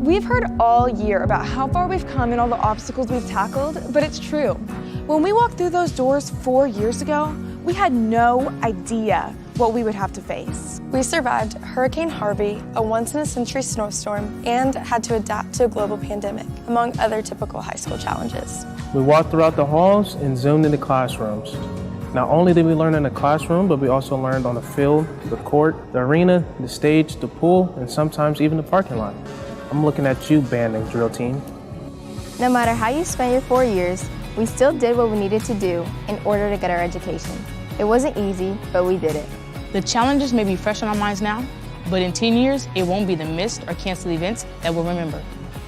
We've heard all year about how far we've come and all the obstacles we've tackled, but it's true. When we walked through those doors 4 years ago, we had no idea what we would have to face. We survived Hurricane Harvey, a once-in-a-century snowstorm, and had to adapt to a global pandemic, among other typical high school challenges. We walked throughout the halls and zoomed into classrooms. Not only did we learn in the classroom, but we also learned on the field, the court, the arena, the stage, the pool, and sometimes even the parking lot. I'm looking at you, band and drill team. No matter how you spent your 4 years, we still did what we needed to do in order to get our education. It wasn't easy, but we did it. The challenges may be fresh on our minds now, but in 10 years, it won't be the missed or canceled events that we'll remember.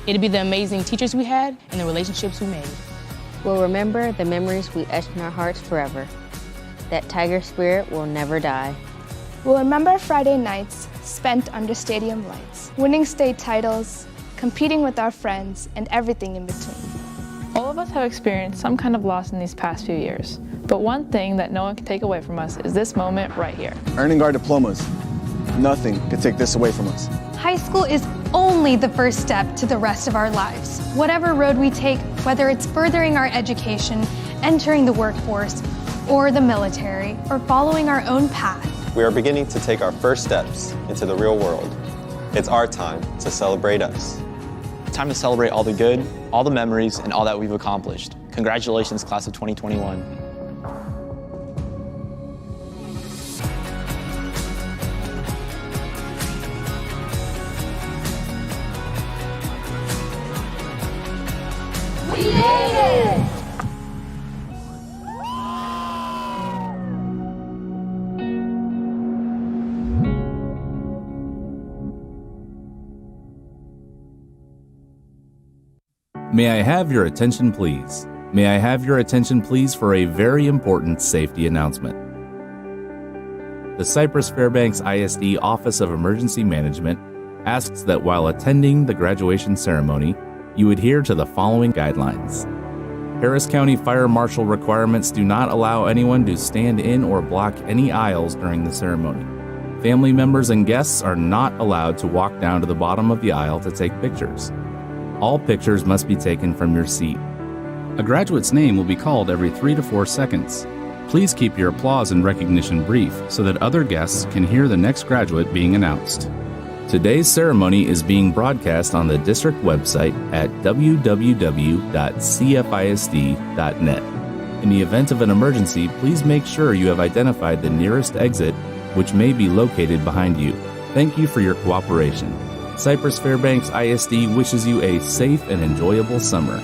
It'll be the amazing teachers we had and the relationships we made. We'll remember the memories we etched in our hearts forever. That Tiger spirit will never die. We'll remember Friday nights spent under stadium lights, winning state titles, competing with our friends, and everything in between. All of us have experienced some kind of loss in these past few years, but one thing that no one can take away from us is this moment right here. Earning our diplomas. Nothing can take this away from us. High school is only the first step to the rest of our lives. Whatever road we take, whether it's furthering our education, entering the workforce, or the military, or following our own path. We are beginning to take our first steps into the real world. It's our time to celebrate us. Time to celebrate all the good, all the memories, and all that we've accomplished. Congratulations, class of 2021. We made it! May I have your attention, please? May I have your attention, please, for a very important safety announcement. The Cypress-Fairbanks ISD Office of Emergency Management asks that while attending the graduation ceremony, you adhere to the following guidelines. Harris County Fire Marshal requirements do not allow anyone to stand in or block any aisles during the ceremony. Family members and guests are not allowed to walk down to the bottom of the aisle to take pictures. All pictures must be taken from your seat. A graduate's name will be called every 3 to 4 seconds. Please keep your applause and recognition brief so that other guests can hear the next graduate being announced. Today's ceremony is being broadcast on the district website at www.cfisd.net. In the event of an emergency, please make sure you have identified the nearest exit, which may be located behind you. Thank you for your cooperation. Cypress-Fairbanks ISD wishes you a safe and enjoyable summer.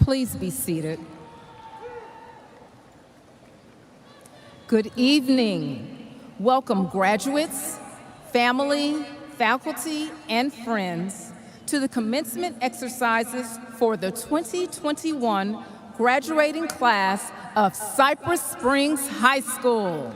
Please be seated. Good evening. Welcome, graduates, family, faculty, and friends, to the commencement exercises for the 2021 graduating class of Cypress Springs High School.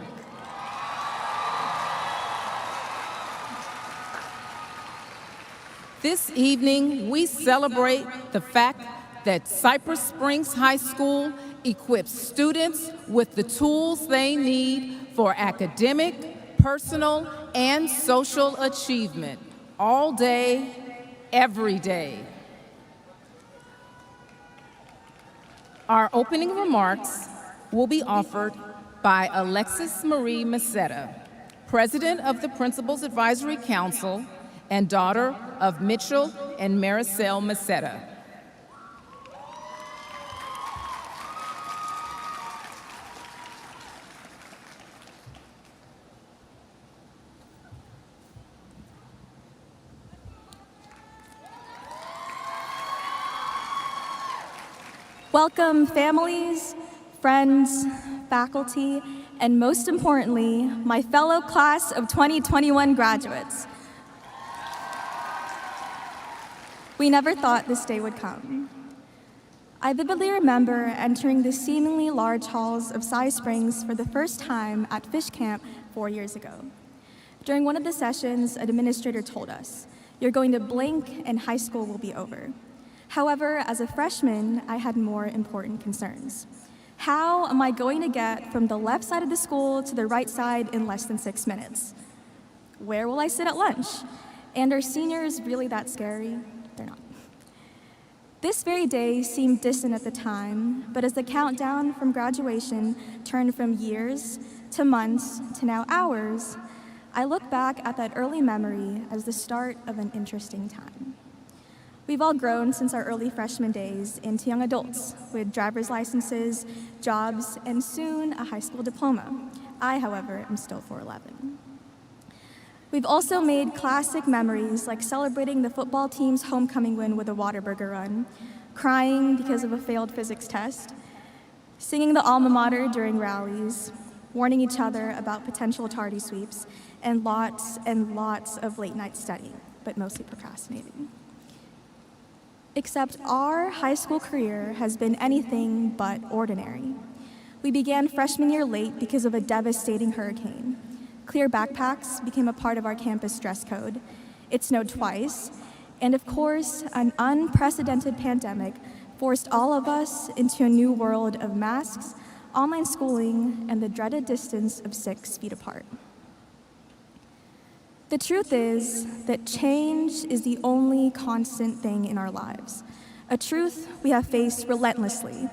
This evening, we celebrate the fact that Cypress Springs High School equips students with the tools they need for academic, personal, and social achievement all day, every day. Our opening remarks will be offered by Alexis Marie Macetta, President of the Principals Advisory Council and daughter of Mitchell and Maricel Macetta. Welcome, families, friends, faculty, and most importantly, my fellow class of 2021 graduates. We never thought this day would come. I vividly remember entering the seemingly large halls of Cy Springs for the first time at Fish Camp 4 years ago. During one of the sessions, an administrator told us, "You're going to blink and high school will be over." However, as a freshman, I had more important concerns. How am I going to get from the left side of the school to the right side in less than 6 minutes? Where will I sit at lunch? And are seniors really that scary? They're not. This very day seemed distant at the time, but as the countdown from graduation turned from years to months to now hours, I look back at that early memory as the start of an interesting time. We've all grown since our early freshman days into young adults with driver's licenses, jobs, and soon a high school diploma. I, however, am still 4'11". We've also made classic memories like celebrating the football team's homecoming win with a Whataburger run, crying because of a failed physics test, singing the alma mater during rallies, warning each other about potential tardy sweeps, and lots of late night studying, but mostly procrastinating. Except our high school career has been anything but ordinary. We began freshman year late because of a devastating hurricane. Clear backpacks became a part of our campus dress code. It snowed twice, and of course, an unprecedented pandemic forced all of us into a new world of masks, online schooling, and the dreaded distance of 6 feet apart. The truth is that change is the only constant thing in our lives, a truth we have faced relentlessly.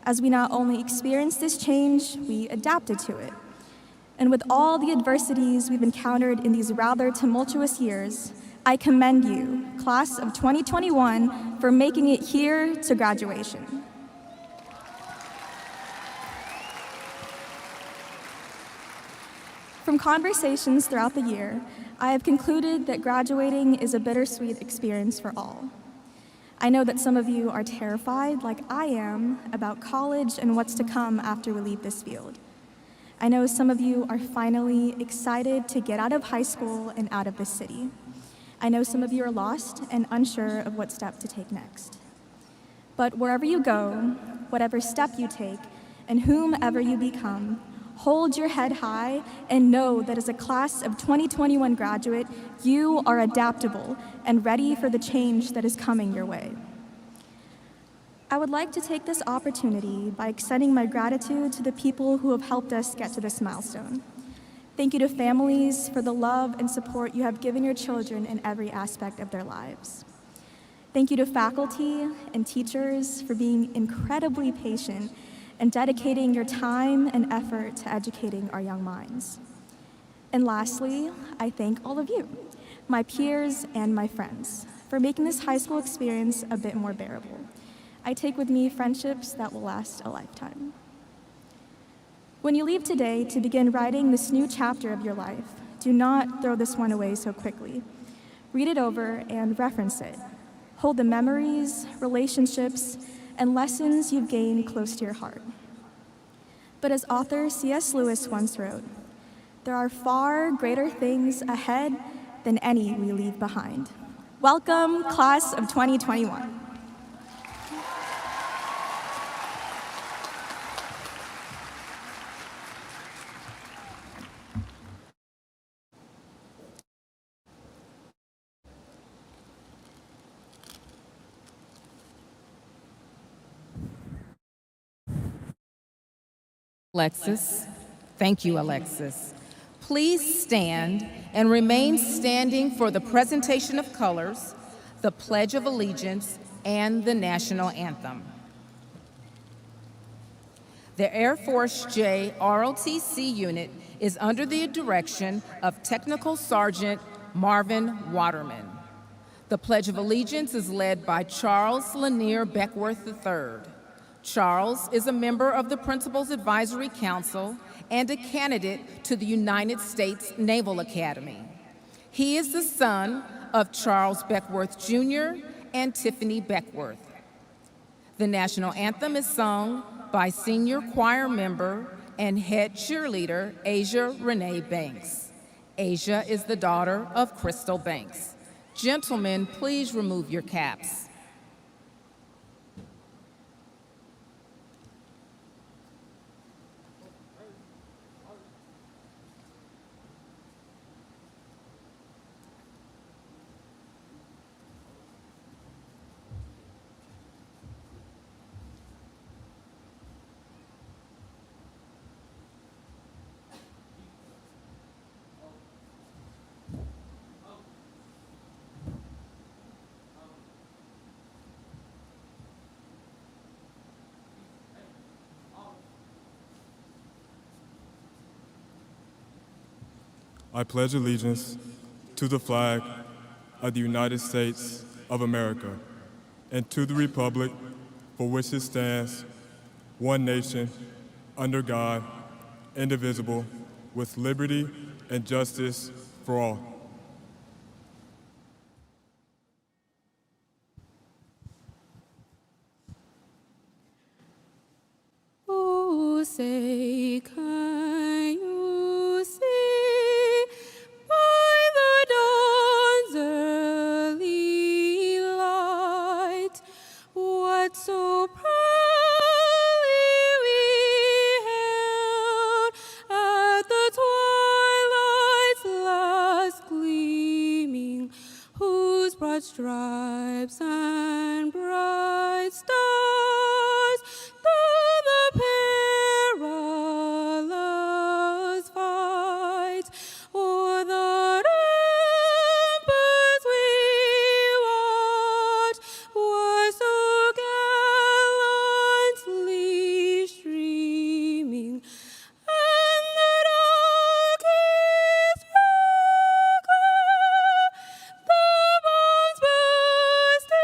As we not only experienced this change, we adapted to it. And with all the adversities we've encountered in these rather tumultuous years, I commend you, class of 2021, for making it here to graduation. From conversations throughout the year, I have concluded that graduating is a bittersweet experience for all. I know that some of you are terrified, like I am, about college and what's to come after we leave this field. I know some of you are finally excited to get out of high school and out of this city. I know some of you are lost and unsure of what step to take next. But wherever you go, whatever step you take, and whomever you become, hold your head high and know that as a class of 2021 graduate, you are adaptable and ready for the change that is coming your way. I would like to take this opportunity by extending my gratitude to the people who have helped us get to this milestone. Thank you to families for the love and support you have given your children in every aspect of their lives. Thank you to faculty and teachers for being incredibly patient and dedicating your time and effort to educating our young minds. And lastly, I thank all of you, my peers and my friends, for making this high school experience a bit more bearable. I take with me friendships that will last a lifetime. When you leave today to begin writing this new chapter of your life, do not throw this one away so quickly. Read it over and reference it. Hold the memories, relationships, and lessons you've gained close to your heart. But as author C.S. Lewis once wrote, there are far greater things ahead than any we leave behind. Welcome, class of 2021. Alexis. Thank you, Alexis. Please stand and remain standing for the presentation of colors, the Pledge of Allegiance, and the National Anthem. The Air Force J ROTC unit is under the direction of Technical Sergeant Marvin Waterman. The Pledge of Allegiance is led by Charles Lanier Beckworth III. Charles is a member of the Principals Advisory Council and a candidate to the United States Naval Academy. He is the son of Charles Beckworth Jr. and Tiffany Beckworth. The national anthem is sung by senior choir member and head cheerleader Asia Renee Banks. Asia is the daughter of Crystal Banks. Gentlemen, please remove your caps. I pledge allegiance to the flag of the United States of America and to the republic for which it stands, one nation, under God, indivisible, with liberty and justice for all. Oh, say, can you see by the dawn's early light what so proudly we hailed at the twilight's last gleaming, whose broad stripes and bright stars through the perilous fight o'er the ramparts we watched were so gallantly streaming, and the darkest record the bombs bursting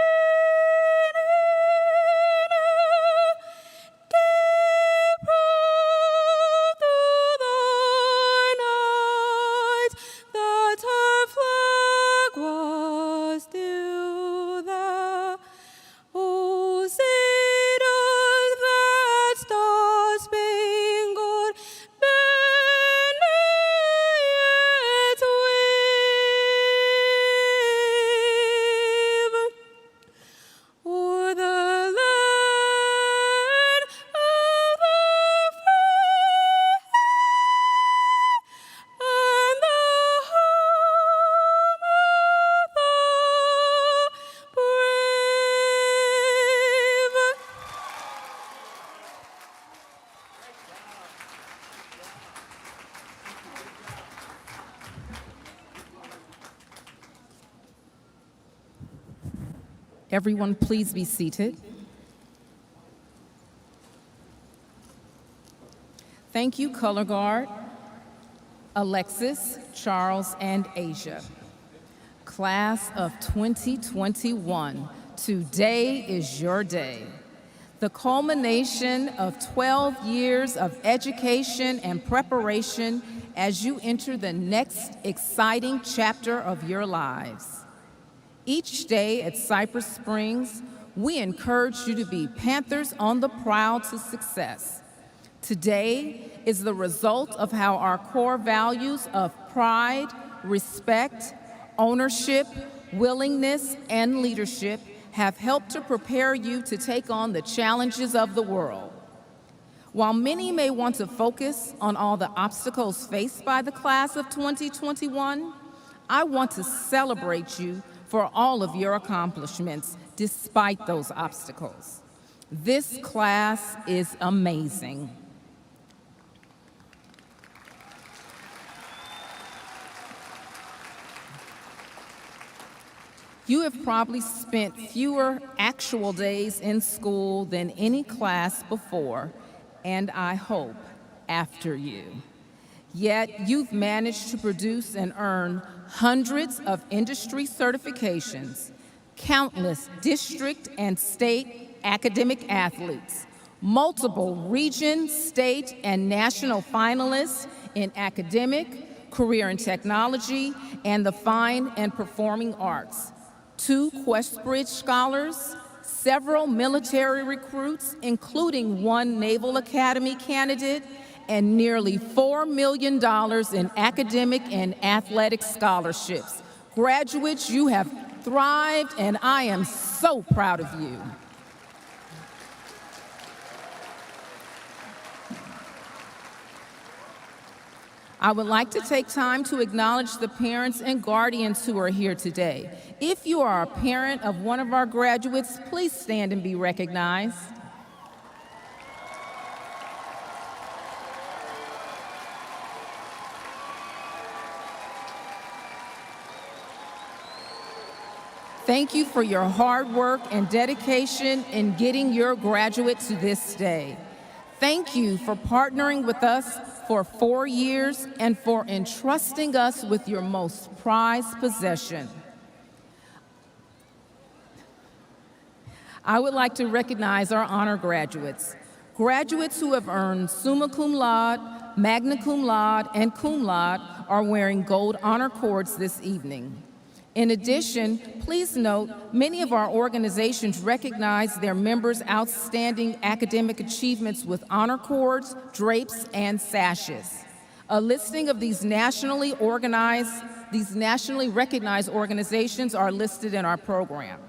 in gave proof through the night that our flag was still there. Oh, say does that star-spangled banner yet wave o'er the land of the free and the home of the brave. Everyone, please be seated. Thank you, Color Guard, Alexis, Charles, and Asia. Class of 2021, today is your day. The culmination of 12 years of education and preparation as you enter the next exciting chapter of your lives. Each day at Cypress Springs We encourage you to be Panthers on the prowl to success. Today is the result of how our core values of pride, respect, ownership, willingness, and leadership have helped to prepare you to take on the challenges of the world. While many may want to focus on all the obstacles faced by the class of 2021, I want to celebrate you for all of your accomplishments despite those obstacles. This class is amazing. You have probably spent fewer actual days in school than any class before, and I hope after you. Yet you've managed to produce and earn hundreds of industry certifications, countless district and state academic athletes, multiple region, state, and national finalists in academic, career and technology, and the fine and performing arts, 2 Questbridge scholars, several military recruits, including 1 Naval Academy candidate, and nearly $4 million in academic and athletic scholarships. Graduates, you have thrived, and I am so proud of you. I would like to take time to acknowledge the parents and guardians who are here today. If you are a parent of one of our graduates, please stand and be recognized. Thank you for your hard work and dedication in getting your graduate to this day. Thank you for partnering with us for 4 years and for entrusting us with your most prized possession. I would like to recognize our honor graduates. Graduates who have earned summa cum laude, magna cum laude, and cum laude are wearing gold honor cords this evening. In addition, please note, many of our organizations recognize their members' outstanding academic achievements with honor cords, drapes, and sashes. A listing of these nationally recognized organizations are listed in our program.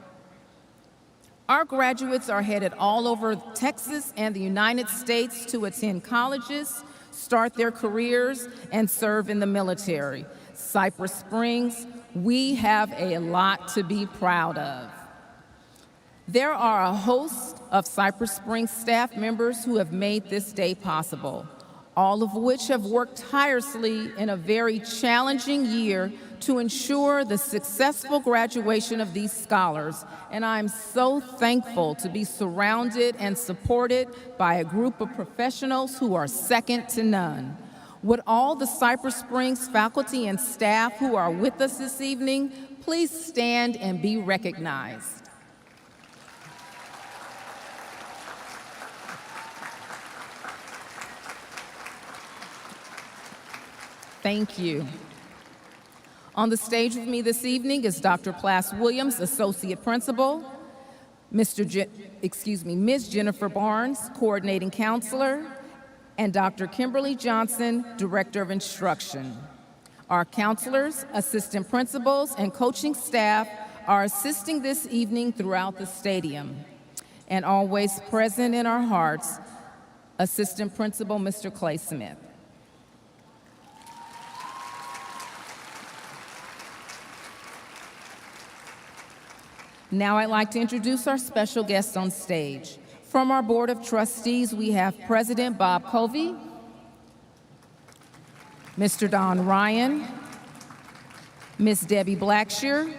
Our graduates are headed all over Texas and the United States to attend colleges, start their careers, and serve in the military. Cypress Springs, we have a lot to be proud of. There are a host of Cypress Springs staff members who have made this day possible, all of which have worked tirelessly in a very challenging year to ensure the successful graduation of these scholars, and I'm so thankful to be surrounded and supported by a group of professionals who are second to none. Would all the Cypress Springs faculty and staff who are with us this evening please stand and be recognized? Thank you. On the stage with me this evening is Dr. Plas Williams, Associate Principal, Ms. Jennifer Barnes, Coordinating Counselor, and Dr. Kimberly Johnson, Director of Instruction. Our counselors, assistant principals, and coaching staff are assisting this evening throughout the stadium. And always present in our hearts, Assistant Principal Mr. Clay Smith. Now I'd like to introduce our special guests on stage. From our Board of Trustees, we have President Bob Covey, Mr. Don Ryan, Ms. Debbie Blackshear,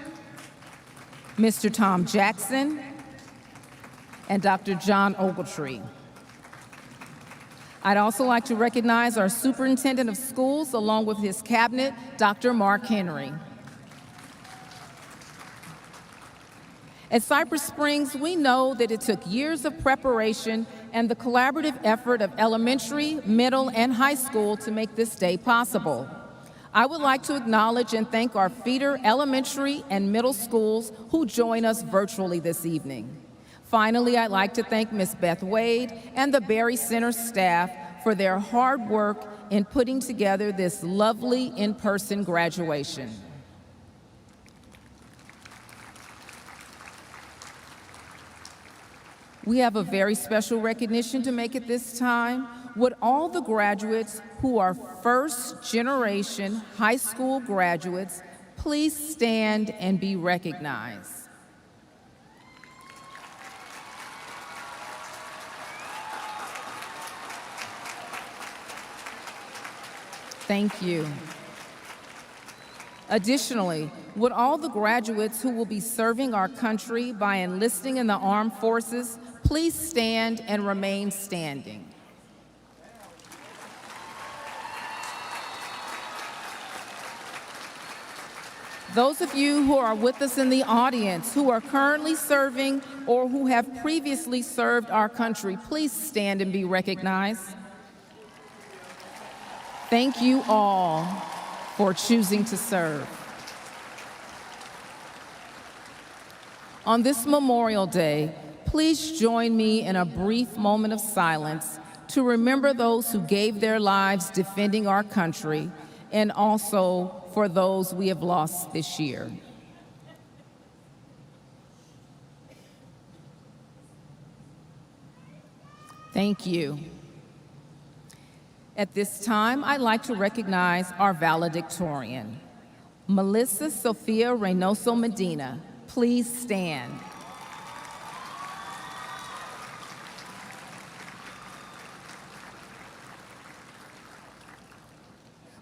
Mr. Tom Jackson, and Dr. John Ogletree. I'd also like to recognize our Superintendent of Schools, along with his cabinet, Dr. Mark Henry. At Cypress Springs, we know that it took years of preparation and the collaborative effort of elementary, middle, and high school to make this day possible. I would like to acknowledge and thank our feeder elementary and middle schools who join us virtually this evening. Finally, I'd like to thank Ms. Beth Wade and the Berry Center staff for their hard work in putting together this lovely in-person graduation. We have a very special recognition to make at this time. Would all the graduates who are first-generation high school graduates please stand and be recognized? Thank you. Additionally, would all the graduates who will be serving our country by enlisting in the armed forces please stand and remain standing? Those of you who are with us in the audience who are currently serving or who have previously served our country, please stand and be recognized. Thank you all for choosing to serve. On this Memorial Day, please join me in a brief moment of silence to remember those who gave their lives defending our country and also for those we have lost this year. Thank you. At this time, I'd like to recognize our valedictorian, Melissa Sophia Reynoso Medina. Please stand.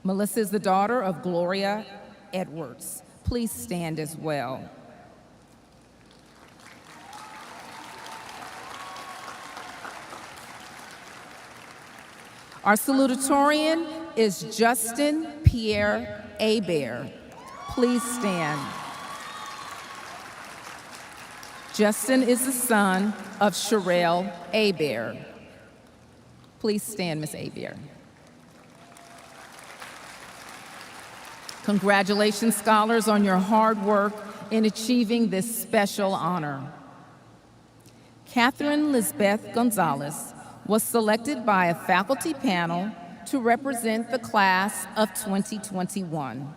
Melissa is the daughter of Gloria Edwards. Please stand as well. Our salutatorian is Justin Pierre Hebert. Please stand. Justin is the son of Sherelle Hebert. Please stand, Ms. Hebert. Congratulations, scholars, on your hard work in achieving this special honor. Catherine Lisbeth Gonzalez was selected by a faculty panel to represent the class of 2021.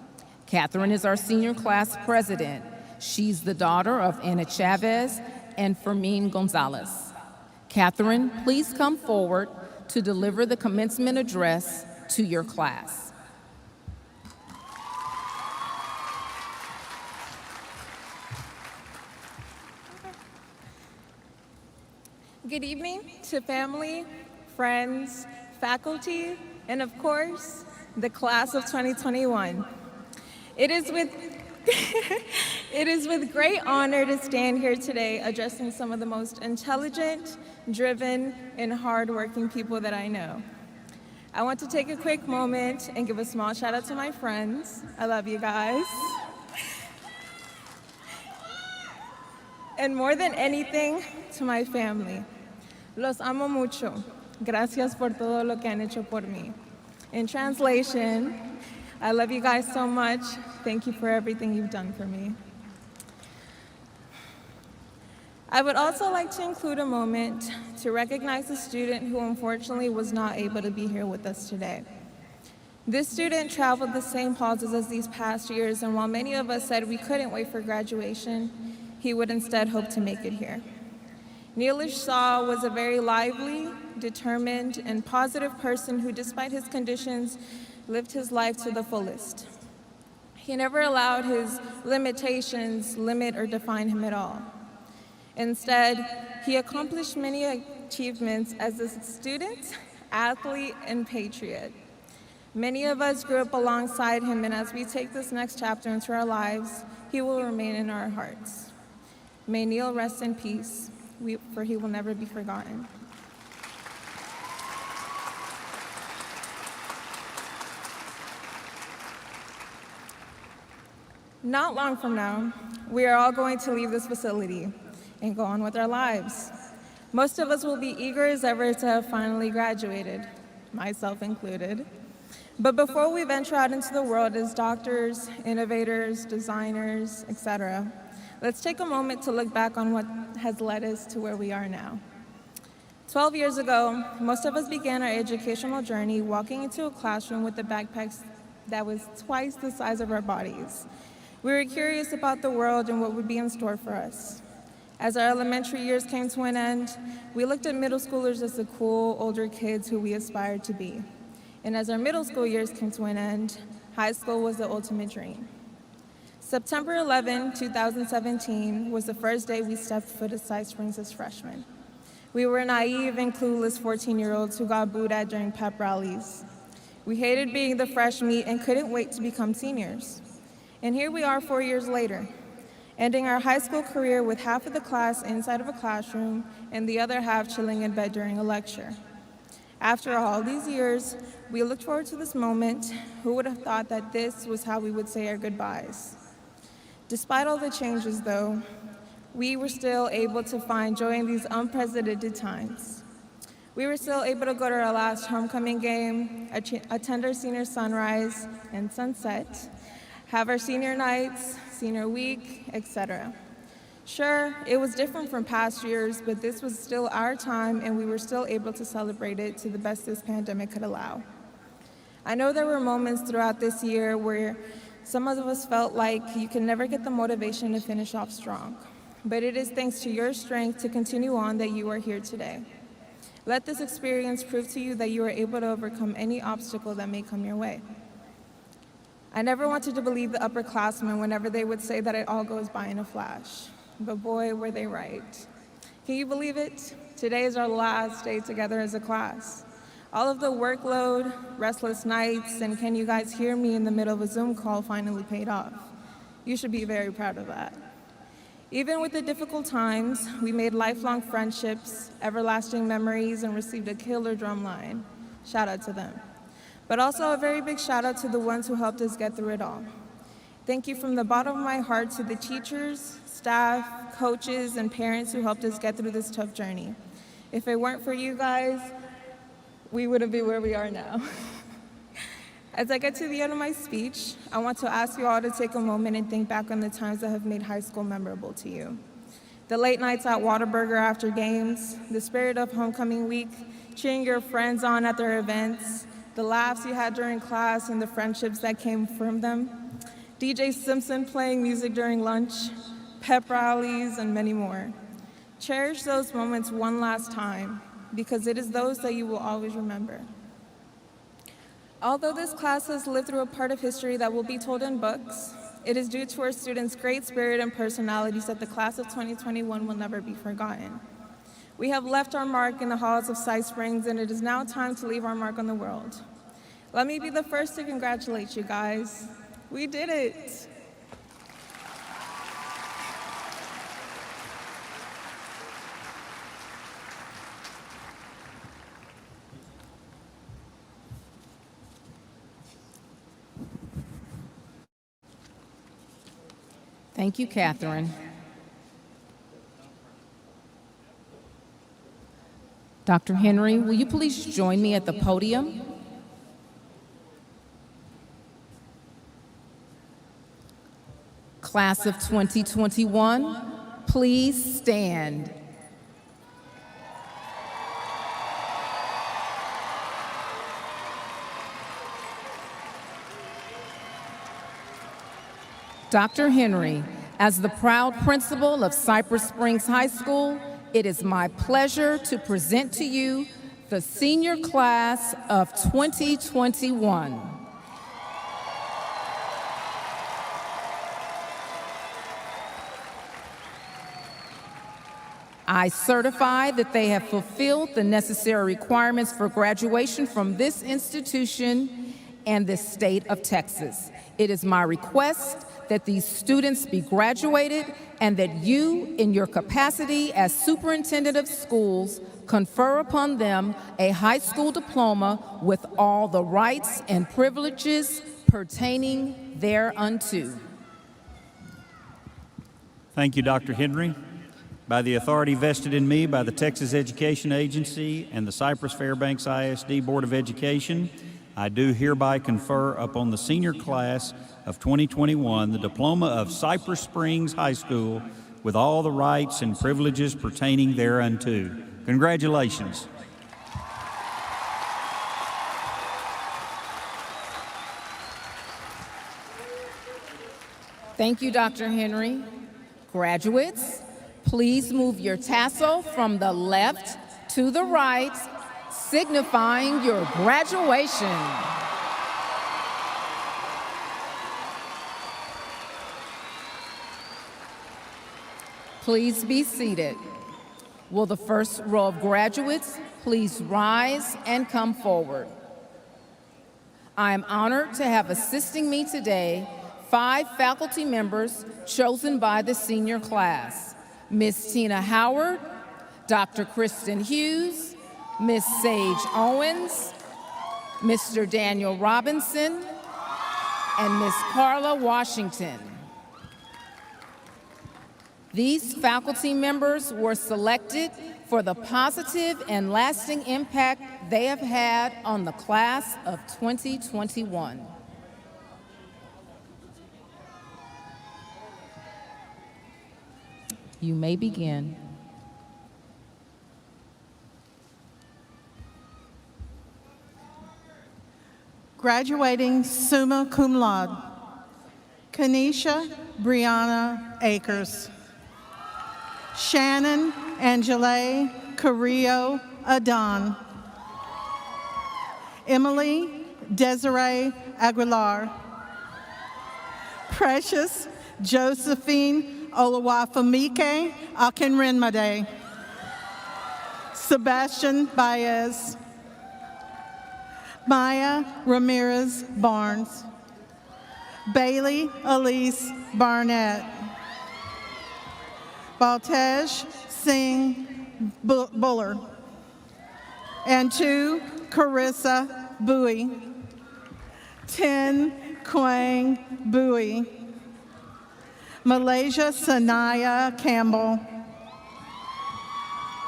Catherine is our senior class president. She's the daughter of Anna Chavez and Fermin Gonzalez. Catherine, please come forward to deliver the commencement address to your class. Good evening to family, friends, faculty, and of course, the class of 2021. It is with great honor to stand here today addressing some of the most intelligent, driven, and hardworking people that I know. I want to take a quick moment and give a small shout out to my friends. I love you guys. And more than anything, to my family. Los amo mucho. Gracias por todo lo que han hecho por mí. In translation, I love you guys so much. Thank you for everything you've done for me. I would also like to include a moment to recognize a student who unfortunately was not able to be here with us today. This student traveled the same halls as us these past years, and while many of us said we couldn't wait for graduation, he would instead hope to make it here. Neelish Saw was a very lively, determined, and positive person who, despite his conditions, lived his life to the fullest. He never allowed his limitations limit or define him at all. Instead, he accomplished many achievements as a student, athlete, and patriot. Many of us grew up alongside him, and as we take this next chapter into our lives, he will remain in our hearts. May Neil rest in peace, for he will never be forgotten. Not long from now, we are all going to leave this facility and go on with our lives. Most of us will be eager as ever to have finally graduated, myself included. But before we venture out into the world as doctors, innovators, designers, etc., Let's take a moment to look back on what has led us to where we are now. 12 years ago, most of us began our educational journey walking into a classroom with a backpack that was twice the size of our bodies. We were curious about the world and what would be in store for us. As our elementary years came to an end, we looked at middle schoolers as the cool, older kids who we aspired to be. And as our middle school years came to an end, high school was the ultimate dream. September 11, 2017 was the first day we stepped foot at Cypress Springs as freshmen. We were naive and clueless 14-year-olds who got booed at during pep rallies. We hated being the fresh meat and couldn't wait to become seniors. And here we are 4 years later, ending our high school career with half of the class inside of a classroom and the other half chilling in bed during a lecture. After all these years, we looked forward to this moment. Who would have thought that this was how we would say our goodbyes? Despite all the changes, though, we were still able to find joy in these unprecedented times. We were still able to go to our last homecoming game, attend our senior sunrise and sunset, have our senior nights, senior week, etc. Sure, it was different from past years, but this was still our time and we were still able to celebrate it to the best this pandemic could allow. I know there were moments throughout this year where some of us felt like you can never get the motivation to finish off strong, but it is thanks to your strength to continue on that you are here today. Let this experience prove to you that you are able to overcome any obstacle that may come your way. I never wanted to believe the upperclassmen whenever they would say that it all goes by in a flash, but boy, were they right. Can you believe it? Today is our last day together as a class. All of the workload, restless nights, and can you guys hear me in the middle of a Zoom call finally paid off. You should be very proud of that. Even with the difficult times, we made lifelong friendships, everlasting memories, and received a killer drumline. Shout out to them. But also a very big shout out to the ones who helped us get through it all. Thank you from the bottom of my heart to the teachers, staff, coaches, and parents who helped us get through this tough journey. If it weren't for you guys, we wouldn't be where we are now. As I get to the end of my speech, I want to ask you all to take a moment and think back on the times that have made high school memorable to you. The late nights at Whataburger after games, the spirit of homecoming week, cheering your friends on at their events, the laughs you had during class and the friendships that came from them, DJ Simpson playing music during lunch, pep rallies, and many more. Cherish those moments one last time, because it is those that you will always remember. Although this class has lived through a part of history that will be told in books, it is due to our students' great spirit and personalities that the class of 2021 will never be forgotten. We have left our mark in the halls of Cypress Springs, and it is now time to leave our mark on the world. Let me be the first to congratulate you guys. We did it. Thank you, Catherine. Dr. Henry, will you please join me at the podium? Class of 2021, please stand. Dr. Henry, as the proud principal of Cypress Springs High School, it is my pleasure to present to you the senior class of 2021. I certify that they have fulfilled the necessary requirements for graduation from this institution and the state of Texas. It is my request that these students be graduated and that you, in your capacity as superintendent of schools, confer upon them a high school diploma with all the rights and privileges pertaining thereunto. Thank you, Dr. Henry. By the authority vested in me by the Texas Education Agency and the Cypress-Fairbanks ISD Board of Education, I do hereby confer upon the senior class of 2021 the diploma of Cypress Springs High School with all the rights and privileges pertaining thereunto. Congratulations. Thank you, Dr. Henry. Graduates, please move your tassel from the left to the right, signifying your graduation. Please be seated. Will the first row of graduates please rise and come forward? I am honored to have assisting me today 5 faculty members chosen by the senior class: Ms. Tina Howard, Dr. Kristen Hughes, Ms. Sage Owens, Mr. Daniel Robinson, and Ms. Carla Washington. These faculty members were selected for the positive and lasting impact they have had on the class of 2021. You may begin. Graduating summa cum laude, Kanisha Brianna Akers, Shannon Angele Carrillo Adon, Emily Desiree Aguilar, Precious Josephine Olawafamike Akinrinmade, Sebastian Baez, Maya Ramirez Barnes, Bailey Elise Barnett, Baltej Singh Buller, and 2 Carissa Bowie, 10 Quang Bowie, Malaysia Sanaya Campbell,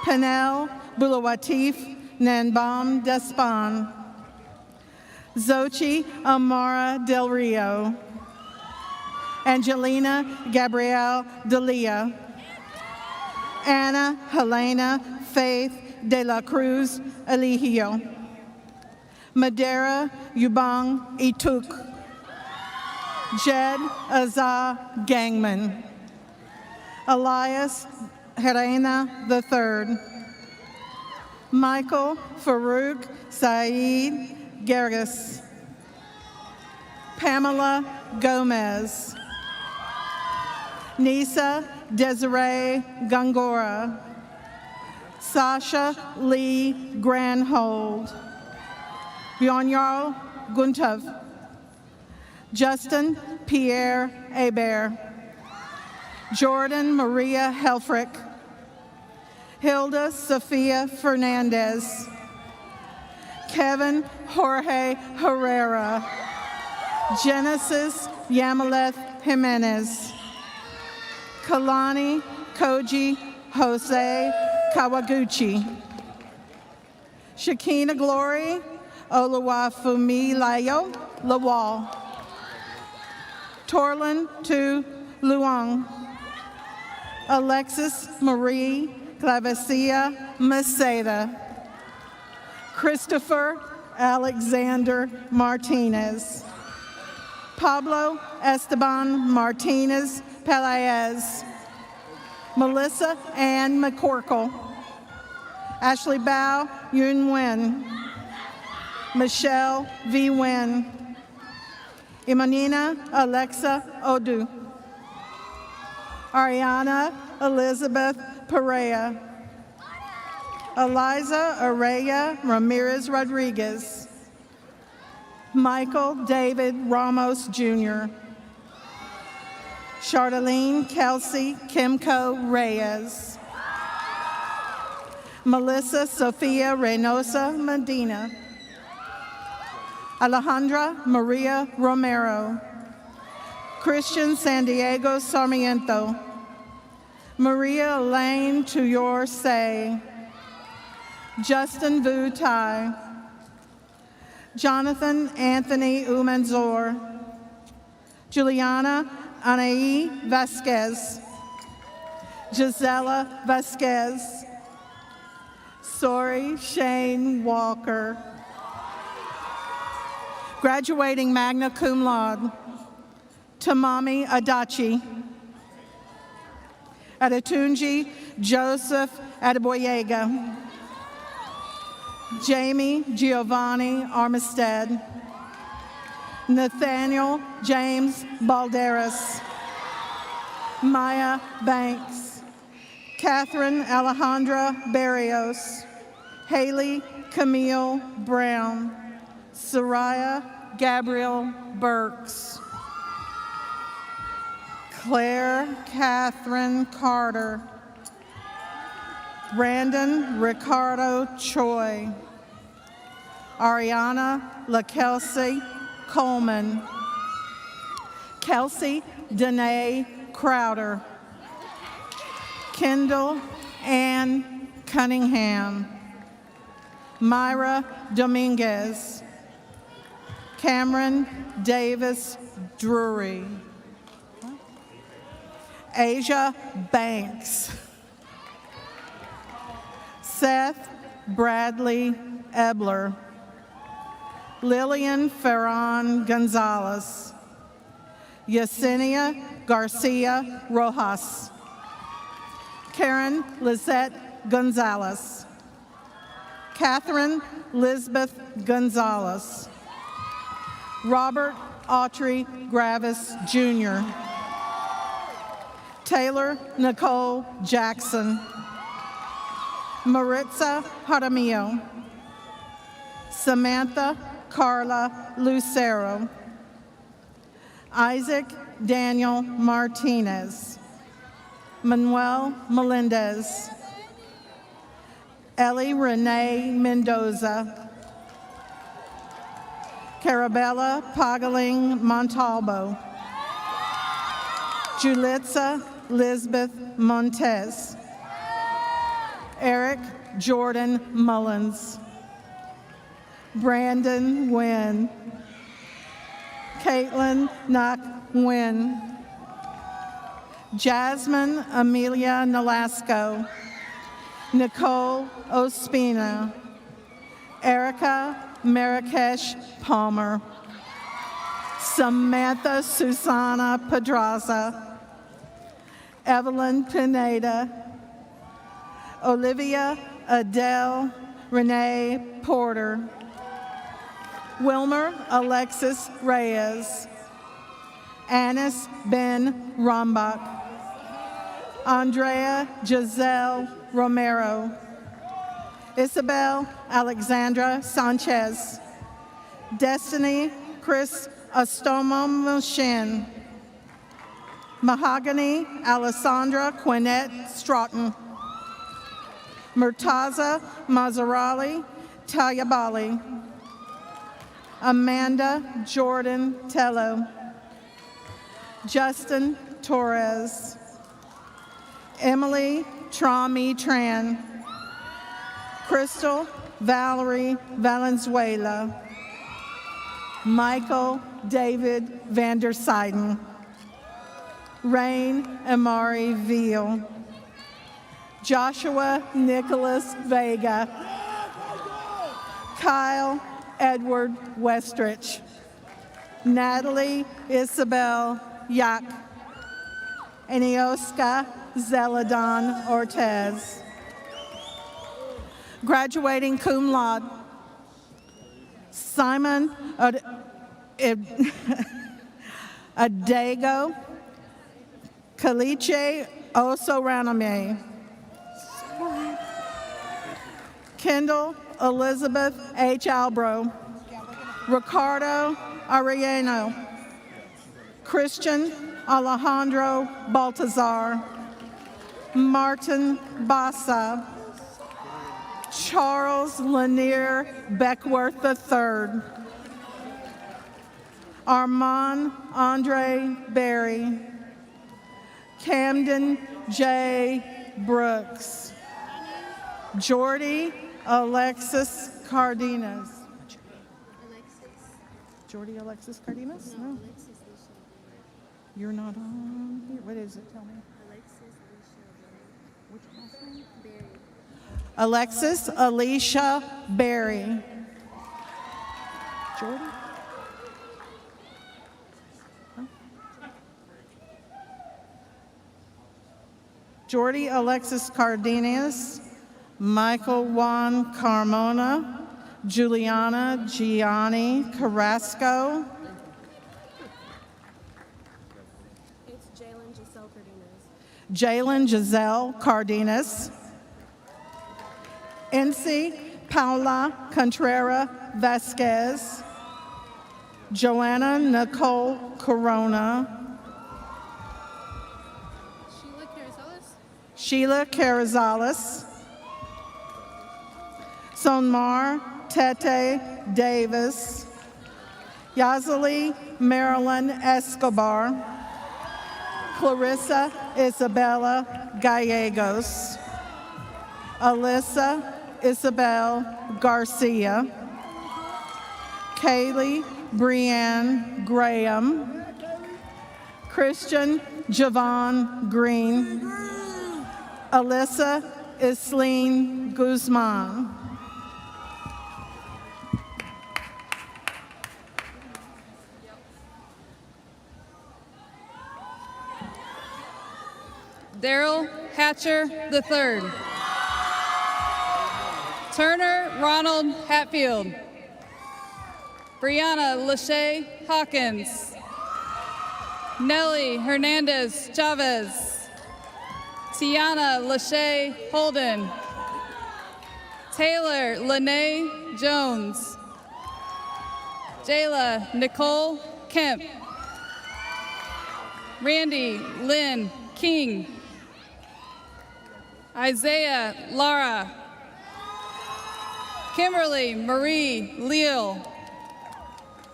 Panel Bulawatif Nanbam Despan, Xochi Amara Del Rio, Angelina Gabrielle Delia, Anna Helena Faith de la Cruz Eligio, Madera Yubang Ituk, Jed Azah Gangman, Elias Herena III, Michael Farouk Saeed Gerges, Pamela Gomez, Nisa Desiree Gongora, Sasha Lee Granhold, Bjornjarl Guntov, Justin Pierre Hebert, Jordan Maria Helfrich, Hilda Sofia Fernandez, Kevin Jorge Herrera, Genesis Yamaleth Jimenez, Kalani Koji Jose Kawaguchi, Shakina Glory Oluwafumilayo Lawal, Torlin Tu Luong, Alexis Marie Clavesia Maceda, Christopher Alexander Martinez, Pablo Esteban Martinez Pelaez, Melissa Ann McCorkle, Ashley Bao Yun Wen, Michelle V. Wynn, Imanina Alexa Odu, Ariana Elizabeth Perea, Eliza Araya Ramirez Rodriguez, Michael David Ramos Jr., Charlene Kelsey Kimco Reyes, Melissa Sofia Reynosa Medina, Alejandra Maria Romero, Christian San Diego Sarmiento, Maria Elaine Tuyor Say, Justin Vu Tai, Jonathan Anthony Umanzor, Juliana Anaí Vasquez, Gisela Vasquez, Sori Shane Walker. Graduating magna cum laude, Tamami Adachi, Adetunji Joseph Adeboyega, Jamie Giovanni Armistead, Nathaniel James Balderas, Maya Banks, Catherine Alejandra Barrios, Haley Camille Brown, Soraya Gabriel Burks, Claire Catherine Carter, Brandon Ricardo Choi, Ariana LaKelsey Coleman, Kelsey Danae Crowder, Kendall Ann Cunningham, Myra Dominguez, Cameron Davis Drury, Asia Banks, Seth Bradley Ebler, Lillian Ferran Gonzalez, Yesenia Garcia Rojas, Karen Lizette Gonzalez, Catherine Lisbeth Gonzalez, Robert Autry Gravis Jr., Taylor Nicole Jackson, Maritza Jaramillo, Samantha Carla Lucero, Isaac Daniel Martinez, Manuel Melendez, Ellie Renee Mendoza, Carabella Pagaling Montalvo, Julitza Lisbeth Montez, Eric Jordan Mullins, Brandon Wynn, Caitlin Knock Wynn, Jasmine Amelia Nolasco, Nicole Ospina, Erica Marrakesh Palmer, Samantha Susana Pedraza, Evelyn Pineda, Olivia Adele Renee Porter, Wilmer Alexis Reyes, Anis Ben Rombach, Andrea Giselle Romero, Isabel Alexandra Sanchez, Destiny Chris Astomo-Moshin, Mahogany Alessandra Quinette Stroughton, Murtaza Mazzarali Talyabali, Amanda Jordan Tello, Justin Torres, Emily Trami Tran, Crystal Valerie Valenzuela, Michael David Vandersiden, Rain Amari Veal, Joshua Nicholas Vega, Kyle Edward Westrich, Natalie Isabel Yak, Enioska Zeladon Ortez. Graduating cum laude, Simon Adego Caliche Osoraname, Kendall Elizabeth H. Albro, Ricardo Arellano, Christian Alejandro Baltazar, Martin Bassa, Charles Lanier Beckworth III, Armand Andre Berry, Camden J. Brooks, Jordy Alexis Cardenas, Jordy Alexis Cardenas? No. You're not on here. What is it? Tell me. Which last name? Alexis Alicia Berry. Jordy? Huh? Jordy Alexis Cardenas, Michael Juan Carmona, Juliana Gianni Carrasco. It's Jalen Giselle Cardenas. Jalen Giselle Cardenas. Ency Paula Contreras Vasquez. Joanna Nicole Corona. Sheila Carrizales. Sonmar Tete Davis. Yazeli Marilyn Escobar. Clarissa Isabella Gallegos. Alyssa Isabel Garcia. Kaylee Brianne Graham. Christian Javon Green. Alyssa Isleen Guzman. Daryl Hatcher III. Turner Ronald Hatfield. Brianna Lachey Hawkins. Nelly Hernandez Chavez. Tiana Lachey Holden. Taylor Lene Jones. Jayla Nicole Kemp. Randy Lynn King. Isaiah Lara. Kimberly Marie Leal.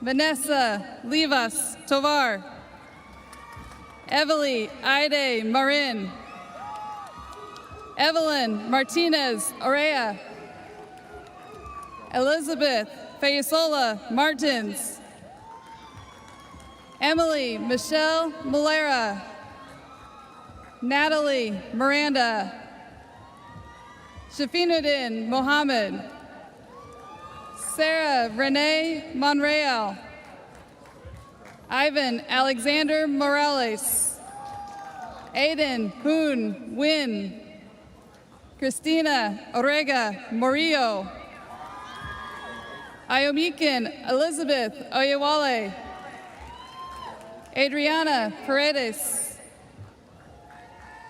Vanessa Livas Tovar. Evely Ide Marin. Evelyn Martinez Orea. Elizabeth Fayasola Martins. Emily Michelle Malera. Natalie Miranda. Shafinuddin Mohammed. Sarah Renee Monreal. Ivan Alexander Morales. Aiden Hoon Win. Christina Orega Morillo. Ayomikan Elizabeth Oyewale. Adriana Paredes.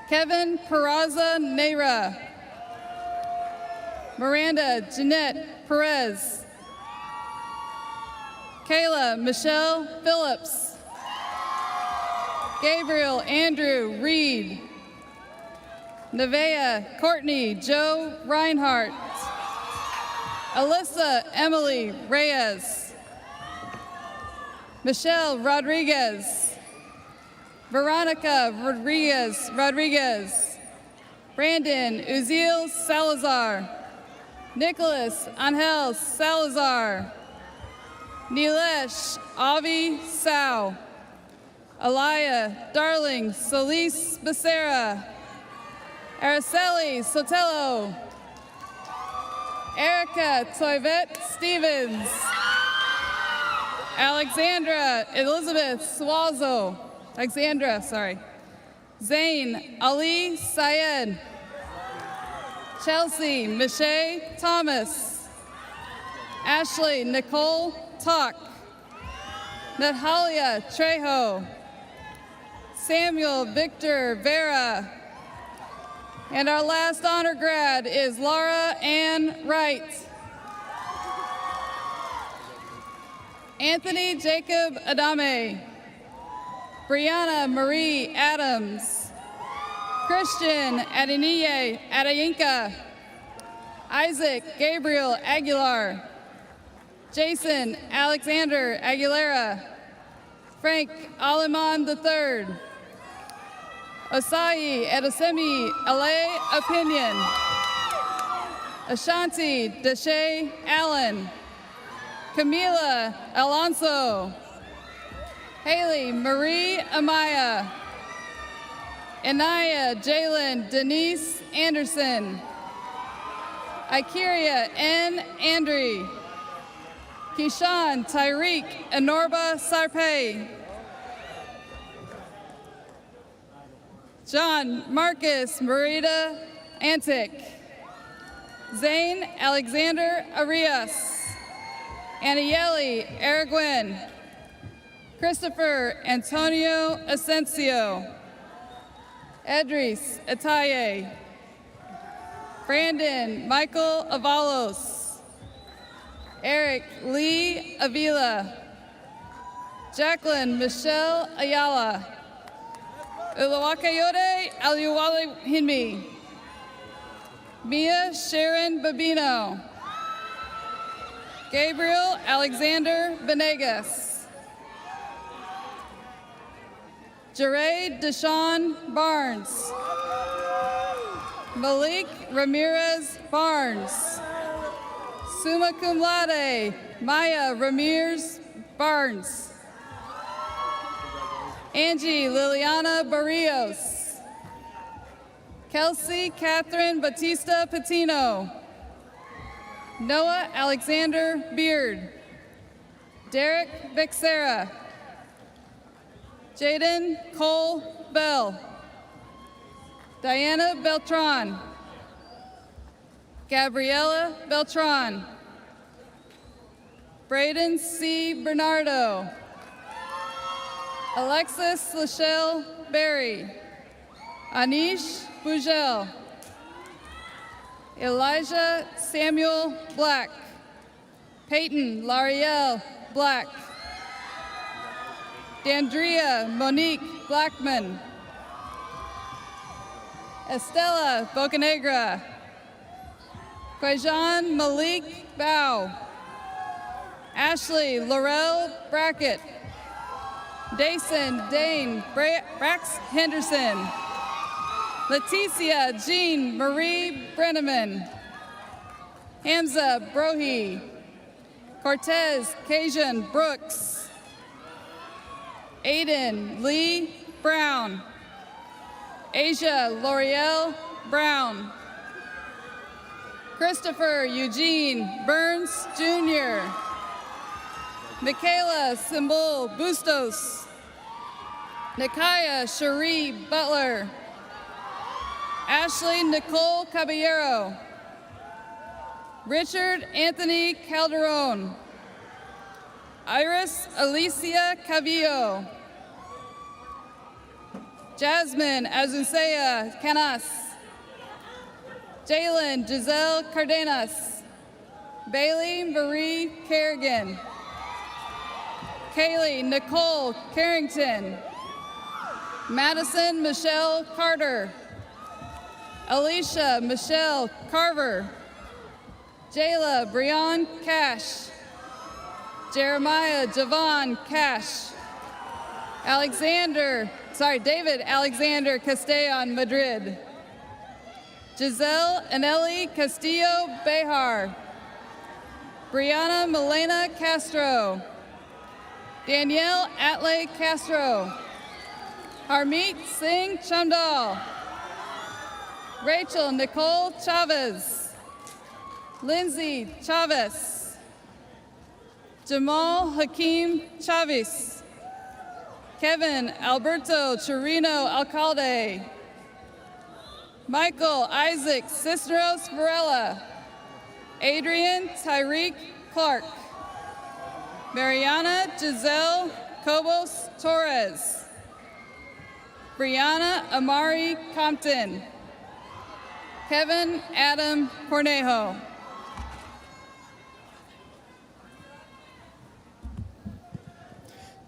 Kevin Peraza Neira. Miranda Jeanette Perez. Kayla Michelle Phillips. Gabriel Andrew Reed. Nevaeh Courtney Joe Reinhardt. Alyssa Emily Reyes. Michelle Rodriguez. Veronica Rodriguez. Brandon Uziel Salazar. Nicholas Angel Salazar. Nilesh Avi Sao. Alaya Darling Solis Becerra. Araceli Sotelo. Erica Toyvet Stevens. Alexandra Elizabeth Swazo. Zayn Ali Syed. Chelsea Michelle Thomas. Ashley Nicole Talk. Natalia Trejo. Samuel Victor Vera. And our last honor grad is Laura Ann Wright. Anthony Jacob Adame. Brianna Marie Adams. Christian Adeniye Adayinka. Isaac Gabriel Aguilar. Jason Alexander Aguilera. Frank Aleman III. Osai Edosemi Ale Opinion. Ashanti Deshay Allen. Camila Alonso. Haley Marie Amaya. Anaya Jalen Denise Anderson. Ikeria N. Andre. Keyshawn Tyreek Enorba Sarpay. John Marcus Marita Antic. Zane Alexander Arias. Anieli Araguen. Christopher Antonio Asensio. Edris Ataye. Brandon Michael Avalos. Eric Lee Avila. Jacqueline Michelle Ayala. Uluwakayode Aliwale Hinmi. Mia Sharon Babino. Gabriel Alexander Benegas. Jeray Deshaun Barnes. Malik Ramirez Barnes. Summa cum laude, Maya Ramirez Barnes. Angie Liliana Barrios. Kelsey Catherine Batista Patino. Noah Alexander Beard. Derek Bexera. Jaden Cole Bell. Diana Beltran. Gabriela Beltran. Braden C. Bernardo. Alexis Lachelle Berry. Anish Bugel. Elijah Samuel Black. Peyton Lariel Black. Dandria Monique Blackman. Estella Bocanegra. Quajan Malik Bow. Ashley Laurel Brackett. Dason Dane Brax Henderson. Leticia Jean Marie Brenneman. Hamza Brohi. Cortez Cajun Brooks. Aiden Lee Brown. Asia L'Oreal Brown. Christopher Eugene Burns Jr. Michaela Symbol Bustos. Nikaya Cherie Butler. Ashley Nicole Caballero. Richard Anthony Calderon. Iris Alicia Cavillo. Jasmine Azucea Canas. Jalen Giselle Cardenas. Bailey Marie Kerrigan. Kaylee Nicole Carrington. Madison Michelle Carter. Alicia Michelle Carver. Jayla Breon Cash. Jeremiah Javon Cash. David Alexander Castellon Madrid. Giselle Anelli Castillo Behar. Brianna Milena Castro. Danielle Atley Castro. Harmeet Singh Chamdal. Rachel Nicole Chavez. Lindsay Chavez. Jamal Hakeem Chavez. Kevin Alberto Chirino Alcalde. Michael Isaac Cisneros Varela. Adrian Tyreek Clark. Mariana Giselle Cobos Torres. Brianna Amari Compton. Kevin Adam Cornejo.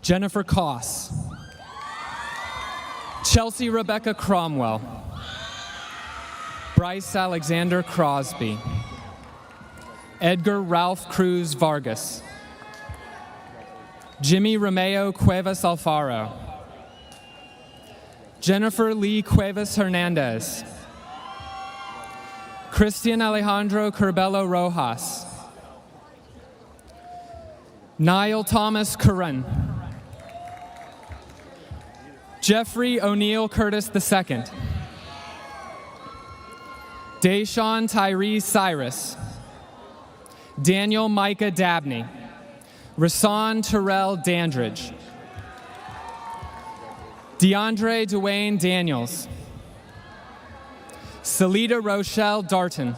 Jennifer Koss. Chelsea Rebecca Cromwell. Bryce Alexander Crosby. Edgar Ralph Cruz Vargas. Jimmy Romeo Cuevas Alfaro. Jennifer Lee Cuevas Hernandez. Christian Alejandro Curbelo Rojas. Niall Thomas Curran. Jeffrey O'Neill Curtis II. Deshaun Tyree Cyrus. Daniel Micah Dabney. Rasan Terrell Dandridge. DeAndre Dwayne Daniels. Salida Rochelle Darton.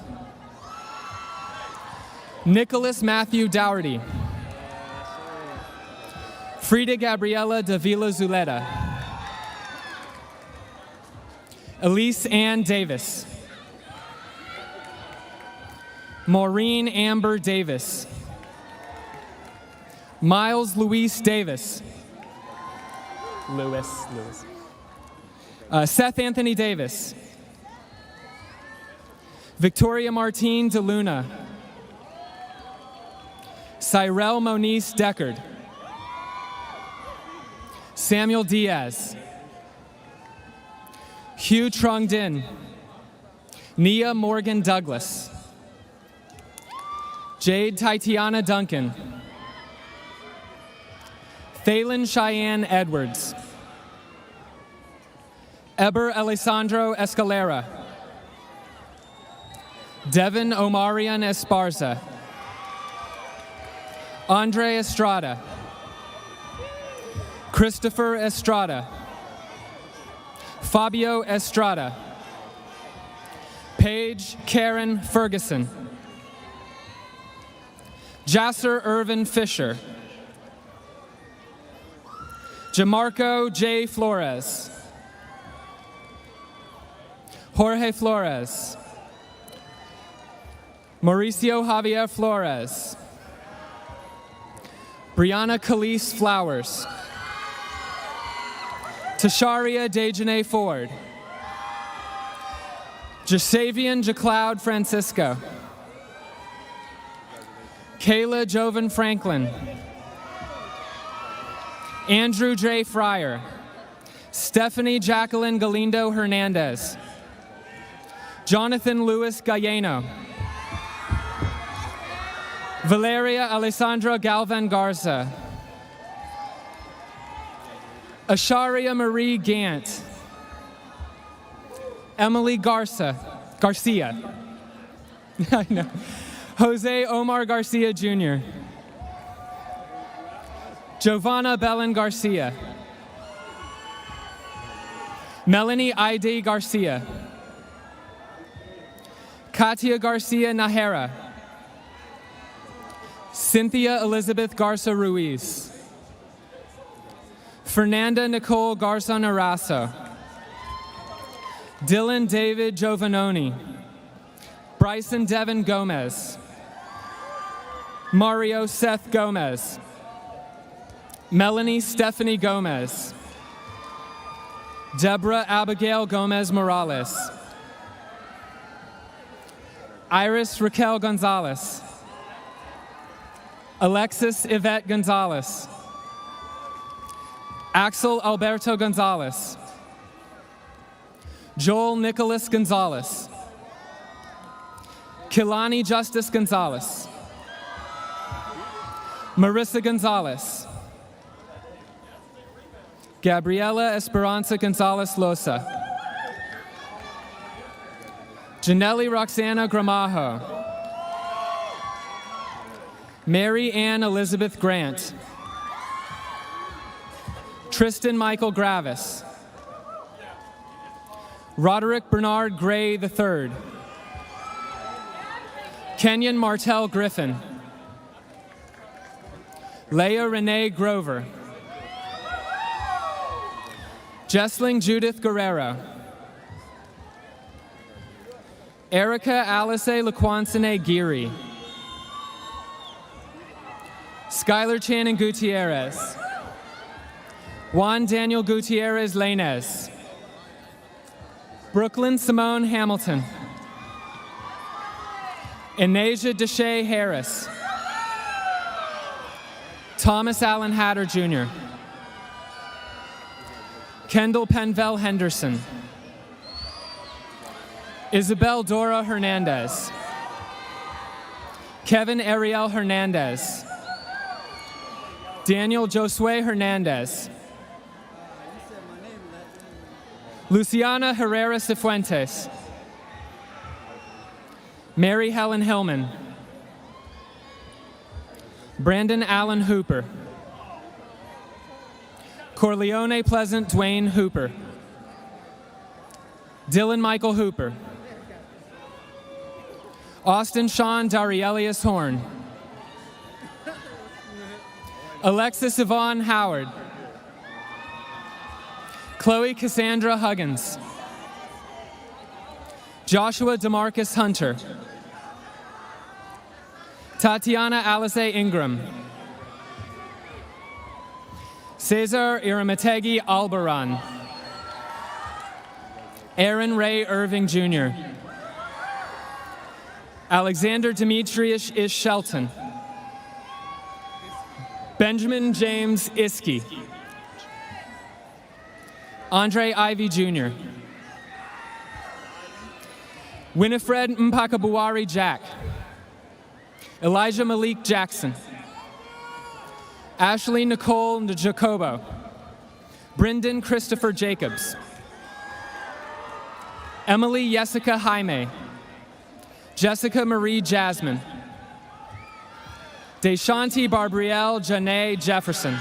Nicholas Matthew Dougherty. Frida Gabriela Davila Zuleta. Elise Ann Davis. Maureen Amber Davis. Miles Luis Davis. Lewis. Seth Anthony Davis. Victoria Martine DeLuna. Cyrell Monice Deckard. Samuel Diaz. Hugh Trung Din. Nia Morgan Douglas. Jade Titiana Duncan. Thalen Cheyenne Edwards. Eber Alessandro Escalera. Devin Omarion Esparza. Andre Estrada. Christopher Estrada. Fabio Estrada. Paige Karen Ferguson. Jasser Irvin Fisher. Jamarco J. Flores. Jorge Flores. Mauricio Javier Flores. Brianna Calise Flowers. Tasharia Dejanae Ford. Jasavian JaCloud Francisco. Kayla Jovan Franklin. Andrew J. Fryer. Stephanie Jacqueline Galindo Hernandez. Jonathan Lewis Galleno. Valeria Alessandra Galvan Garza. Asharia Marie Gant. Emily Garcia. I know. Jose Omar Garcia Jr. Giovanna Belen Garcia. Melanie Ide Garcia. Katia Garcia Nahera. Cynthia Elizabeth Garza Ruiz. Fernanda Nicole Garza Narasso. Dylan David Giovanoni. Bryson Devin Gomez. Mario Seth Gomez. Melanie Stephanie Gomez. Deborah Abigail Gomez Morales. Iris Raquel Gonzalez. Alexis Yvette Gonzalez. Axel Alberto Gonzalez. Joel Nicholas Gonzalez. Kilani Justice Gonzalez. Marissa Gonzalez. Gabriela Esperanza Gonzalez Losa. Janelli Roxana Gramajo. Mary Ann Elizabeth Grant. Tristan Michael Gravis. Roderick Bernard Gray III. Kenyon Martell Griffin. Leah Renee Grover. Jessling Judith Guerrero. Erica Alice Laquansane Geary. Skylar Channing Gutierrez. Juan Daniel Gutierrez Lainez. Brooklyn Simone Hamilton. Inasia Deshay Harris. Thomas Allen Hatter Jr. Kendall Penvell Henderson. Isabel Dora Hernandez. Kevin Ariel Hernandez. Daniel Josue Hernandez. Luciana Herrera Cifuentes. Mary Helen Hillman. Brandon Allen Hooper. Corleone Pleasant Dwayne Hooper. Dylan Michael Hooper. Austin Sean Darielius Horn. Alexis Yvonne Howard. Chloe Cassandra Huggins. Joshua DeMarcus Hunter. Tatiana Alice Ingram. Cesar Iramategi Albaran. Aaron Ray Irving Jr. Alexander Demetrius Ish Shelton. Benjamin James Iskey. Andre Ivy Jr. Winifred Mpakabuari Jack. Elijah Malik Jackson. Ashley Nicole Jacobo. Brendan Christopher Jacobs. Emily Jessica Jaime. Jessica Marie Jasmine. Deshanti Barbrielle Janae Jefferson.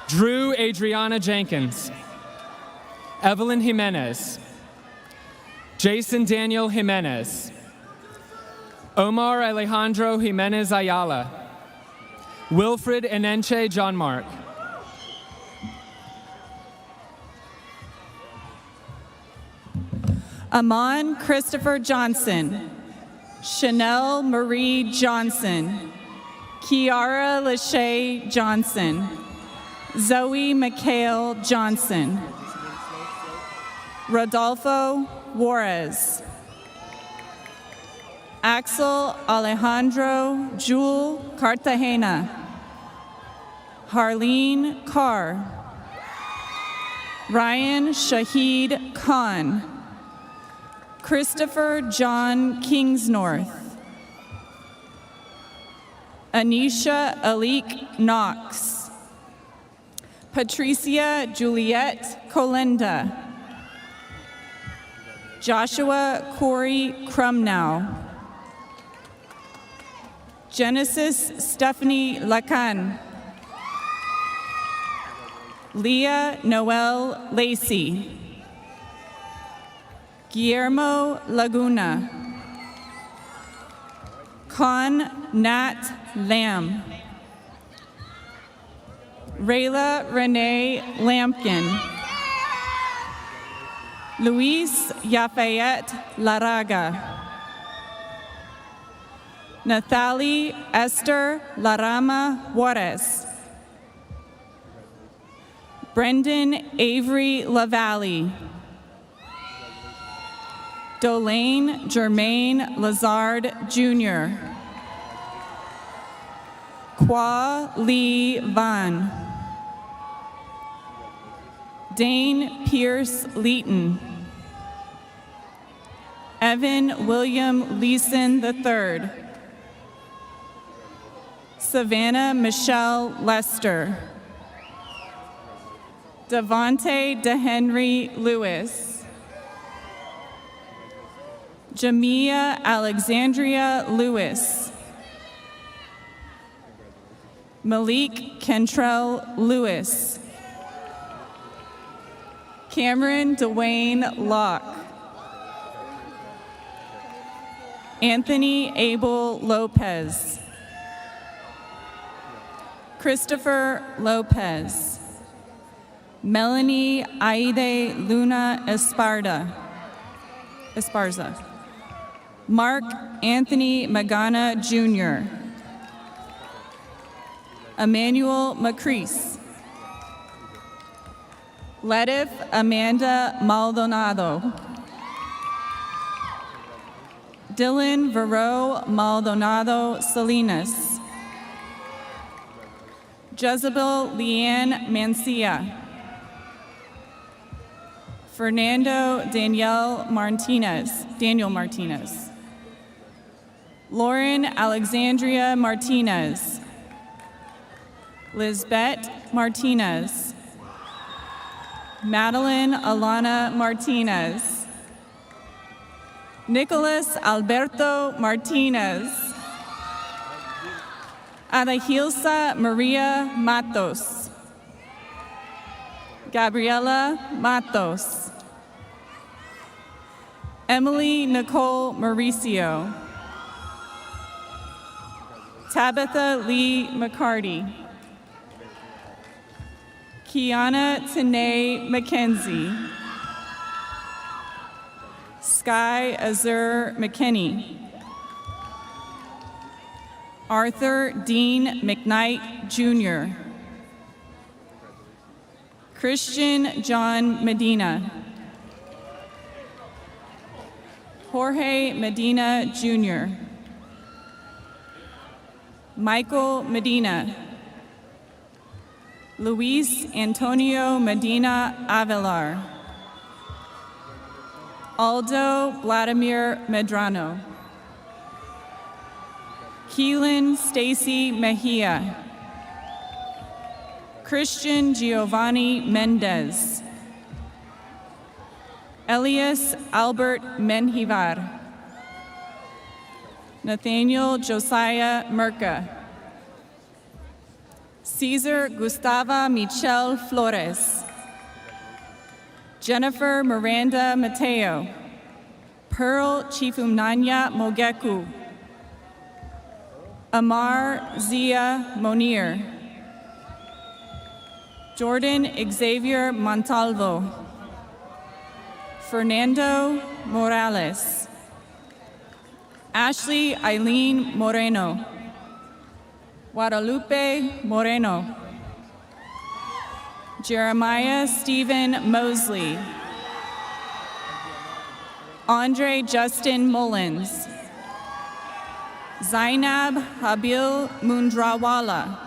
Drew Adriana Jenkins. Evelyn Jimenez. Jason Daniel Jimenez. Omar Alejandro Jimenez Ayala. Wilfred Enenche John Mark. Amon Christopher Johnson. Chanel Marie Johnson. Kiara Lachey Johnson. Zoe Mikhail Johnson. Rodolfo Juarez. Axel Alejandro Jewel Cartagena. Harleen Carr. Ryan Shahid Khan. Christopher John Kingsnorth. Anisha Alik Knox. Patricia Juliette Colenda. Joshua Corey Crumnow. Genesis Stephanie Lacan. Leah Noel Lacey. Guillermo Laguna. Con Nat Lamb. Rayla Renee Lampkin. Luis Yafayette Laraga. Nathalie Esther Larama Juarez. Brendan Avery LaValle. Dolane Germaine Lazard Jr. Kwa Lee Van. Dane Pierce Leeton. Evan William Leeson III. Savannah Michelle Lester. Devontae DeHenry Lewis. Jamia Alexandria Lewis. Malik Kentrell Lewis. Cameron Dwayne Locke. Anthony Abel Lopez. Christopher Lopez. Melanie Aide Luna Esparza. Mark Anthony Magana Jr. Emmanuel Macrease. Letif Amanda Maldonado. Dylan Vero Maldonado Salinas. Jezebel Leanne Mancia. Fernando Daniel Martinez. Lauren Alexandria Martinez. Lisbeth Martinez. Madeline Alana Martinez. Nicholas Alberto Martinez. Adahilsa Maria Matos. Gabriela Matos. Emily Nicole Mauricio. Tabitha Lee McCarty. Kiana Tanae McKenzie. Sky Azur McKinney. Arthur Dean McKnight, Jr. Christian John Medina. Jorge Medina, Jr. Michael Medina. Luis Antonio Medina Avelar. Aldo Vladimir Medrano. Keelan Stacy Mejia. Christian Giovanni Mendez. Elias Albert Menjivar. Nathaniel Josiah Merca. Cesar Gustava Michelle Flores. Jennifer Miranda Mateo. Pearl Chifumnanya Mogeku. Amar Zia Monir. Jordan Xavier Montalvo. Fernando Morales. Ashley Eileen Moreno. Guadalupe Moreno. Jeremiah Stephen Mosley. Andre Justin Mullins. Zainab Habil Mundrawala.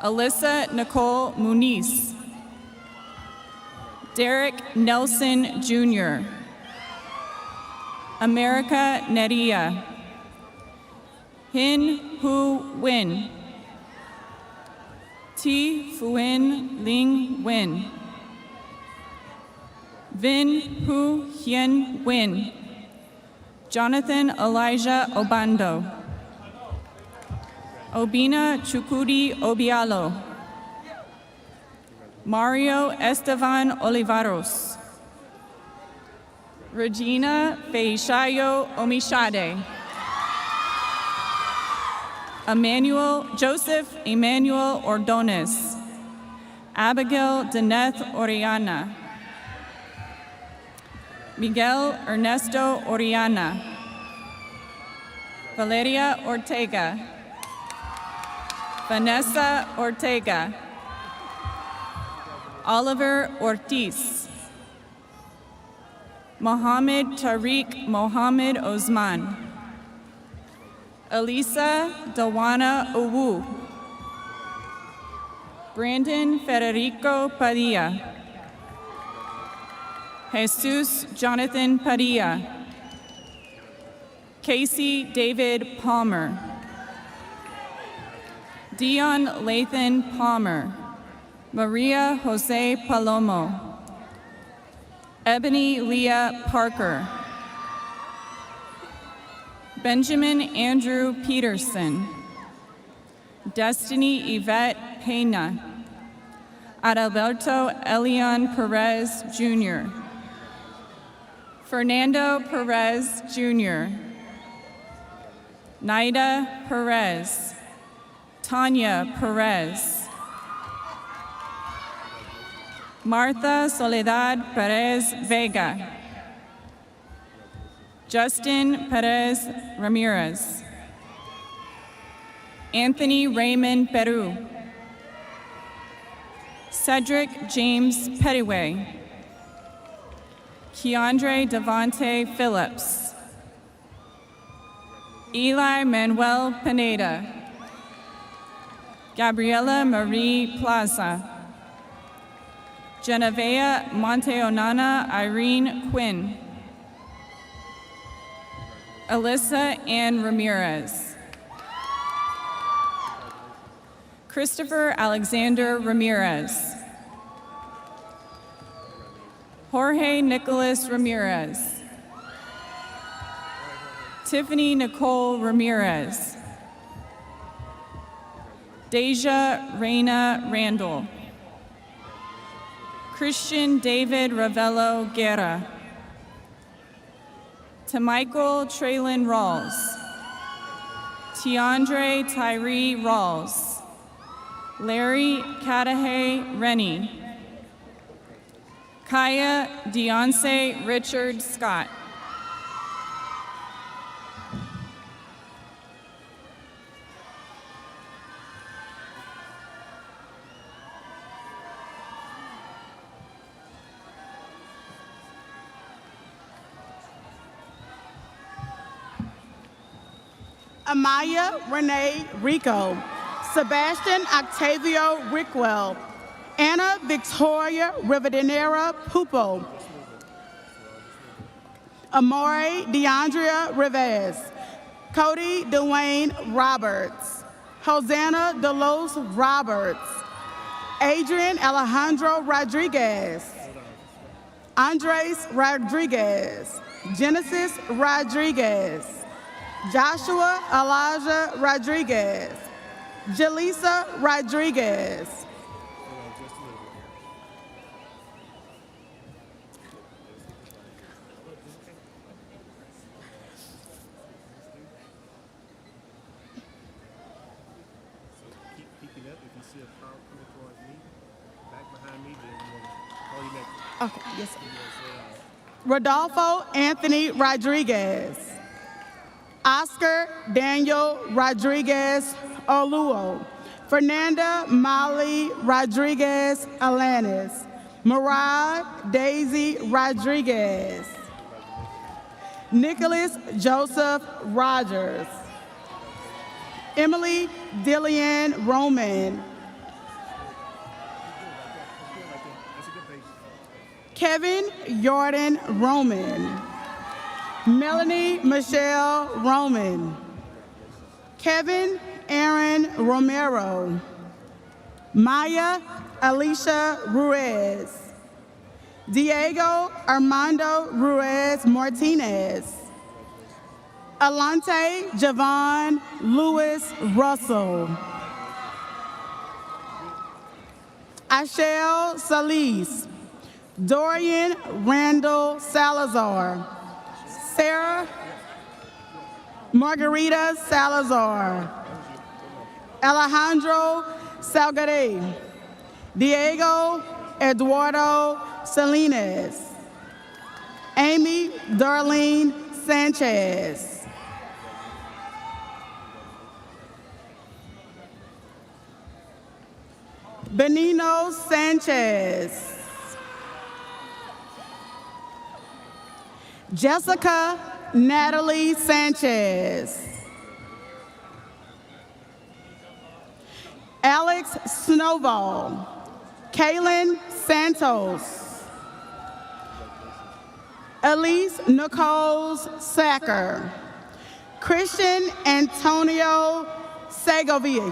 Alyssa Nicole Muniz. Derek Nelson Jr. America Neria. Hin Hu Win. Ti Fuin Ling Win. Vin Hu Hien Win. Jonathan Elijah Obando. Obina Chukudi Obialo. Mario Estevan Olivaros. Regina Feishayo Omishade. Joseph Emmanuel Ordonez. Abigail Deneth Oriana. Miguel Ernesto Oriana. Valeria Ortega. Vanessa Ortega. Oliver Ortiz. Mohammed Tariq Mohammed Osman. Elisa Dawana Owu. Brandon Federico Padilla. Jesus Jonathan Padilla. Casey David Palmer. Dion Lathan Palmer. Maria Jose Palomo. Ebony Leah Parker. Benjamin Andrew Peterson. Destiny Yvette Pena. Adalberto Elion Perez, Jr. Fernando Perez, Jr. Naida Perez. Tanya Perez. Martha Soledad Perez Vega. Justin Perez Ramirez. Anthony Raymond Peru. Cedric James Pettyway. Keandre Devontae Phillips. Eli Manuel Pineda. Gabriela Marie Plaza. Genevieve Monteonana Irene Quinn. Alyssa Ann Ramirez. Christopher Alexander Ramirez. Jorge Nicholas Ramirez. Tiffany Nicole Ramirez. Deja Reina Randall. Christian David Ravello Guerra. Tamichael Traylon Rawls. Tiandre Tyree Rawls. Larry Cadahay Rennie. Kaya Deonce Richard Scott. Amaya Renee Rico, Sebastian Octavio Rickwell, Anna Victoria Rivadeneira Pupo, Amore DeAndrea Rivez, Cody Dwayne Roberts, Hosanna Delos Roberts, Adrian Alejandro Rodriguez, Andres Rodriguez, Genesis Rodriguez, Joshua Elijah Rodriguez, Jaleesa Rodriguez, okay, yes, sir. Rodolfo Anthony Rodriguez, Oscar Daniel Rodriguez Oluo, Fernanda Molly Rodriguez Alanis, Mariah Daisy Rodriguez, Nicholas Joseph Rogers, Emily Dillian Roman, Kevin Jordan Roman, Melanie Michelle Roman, Kevin Aaron Romero, Maya Alicia Ruiz, Diego Armando Ruiz Martinez, Alante Javon Lewis Russell, Ashel Solis, Dorian Randall Salazar, Sarah Margarita Salazar, Alejandro Salgade, Diego Eduardo Salinas, Amy Darlene Sanchez, Benino Sanchez, Jessica Natalie Sanchez, Alex Snowball, Kaylin Santos, Elise Nichols Sacker, Christian Antonio Segovia,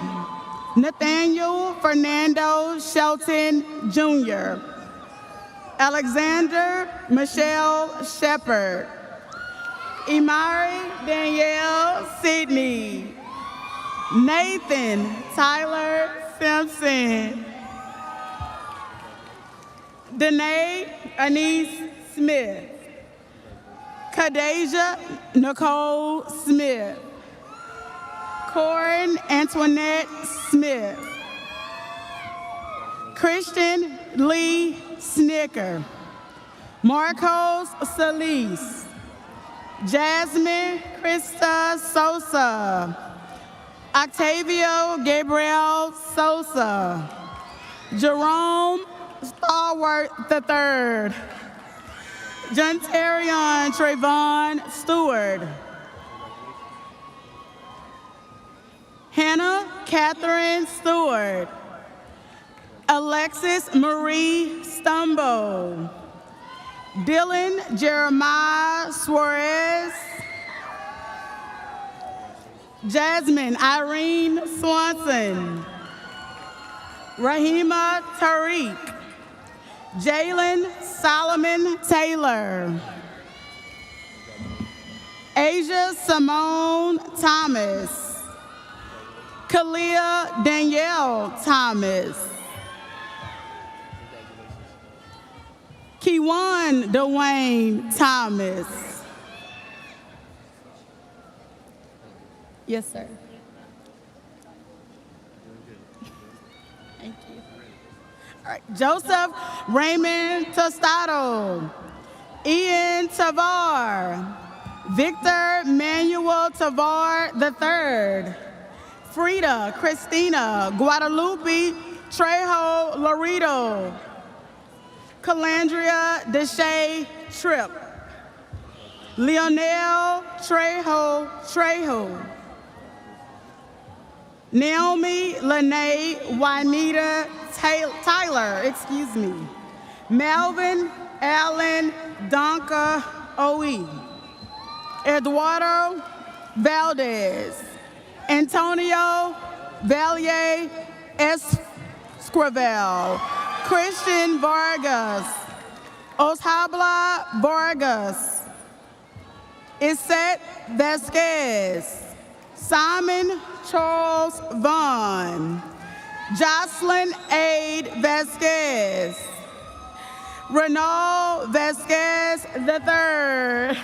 Nathaniel Fernando Shelton Jr., Alexander Michelle Shepard, Imari Danielle Sidney, Nathan Tyler Simpson, Danae Anise Smith, Kadeja Nicole Smith, Corin Antoinette Smith, Christian Lee Snicker, Marcos Solis, Jasmine Krista Sosa, Octavio Gabriel Sosa, Jerome Stalwart III, Juntarion Trayvon Stewart, Hannah Catherine Stewart, Alexis Marie Stumbo, Dylan Jeremiah Suarez, Jasmine Irene Swanson, Rahima Tariq, Jalen Solomon Taylor, Asia Simone Thomas, Kalia Danielle Thomas, Kewan Dwayne Thomas. Yes, sir. Thank you. All right, Joseph Raymond Tostado, Ian Tavar, Victor Manuel Tavar III, Frida Christina Guadalupe Trejo Laredo, Calandria Deshay Tripp, Leonel Trejo, Naomi Lene Juanita Tyler, Melvin Allen Donka Oe, Eduardo Valdez, Antonio Valier Esquivel, Christian Vargas, Oshabla Vargas, Iset Vasquez, Simon Charles Vaughn, Jocelyn Aid Vasquez, Renal Vasquez III,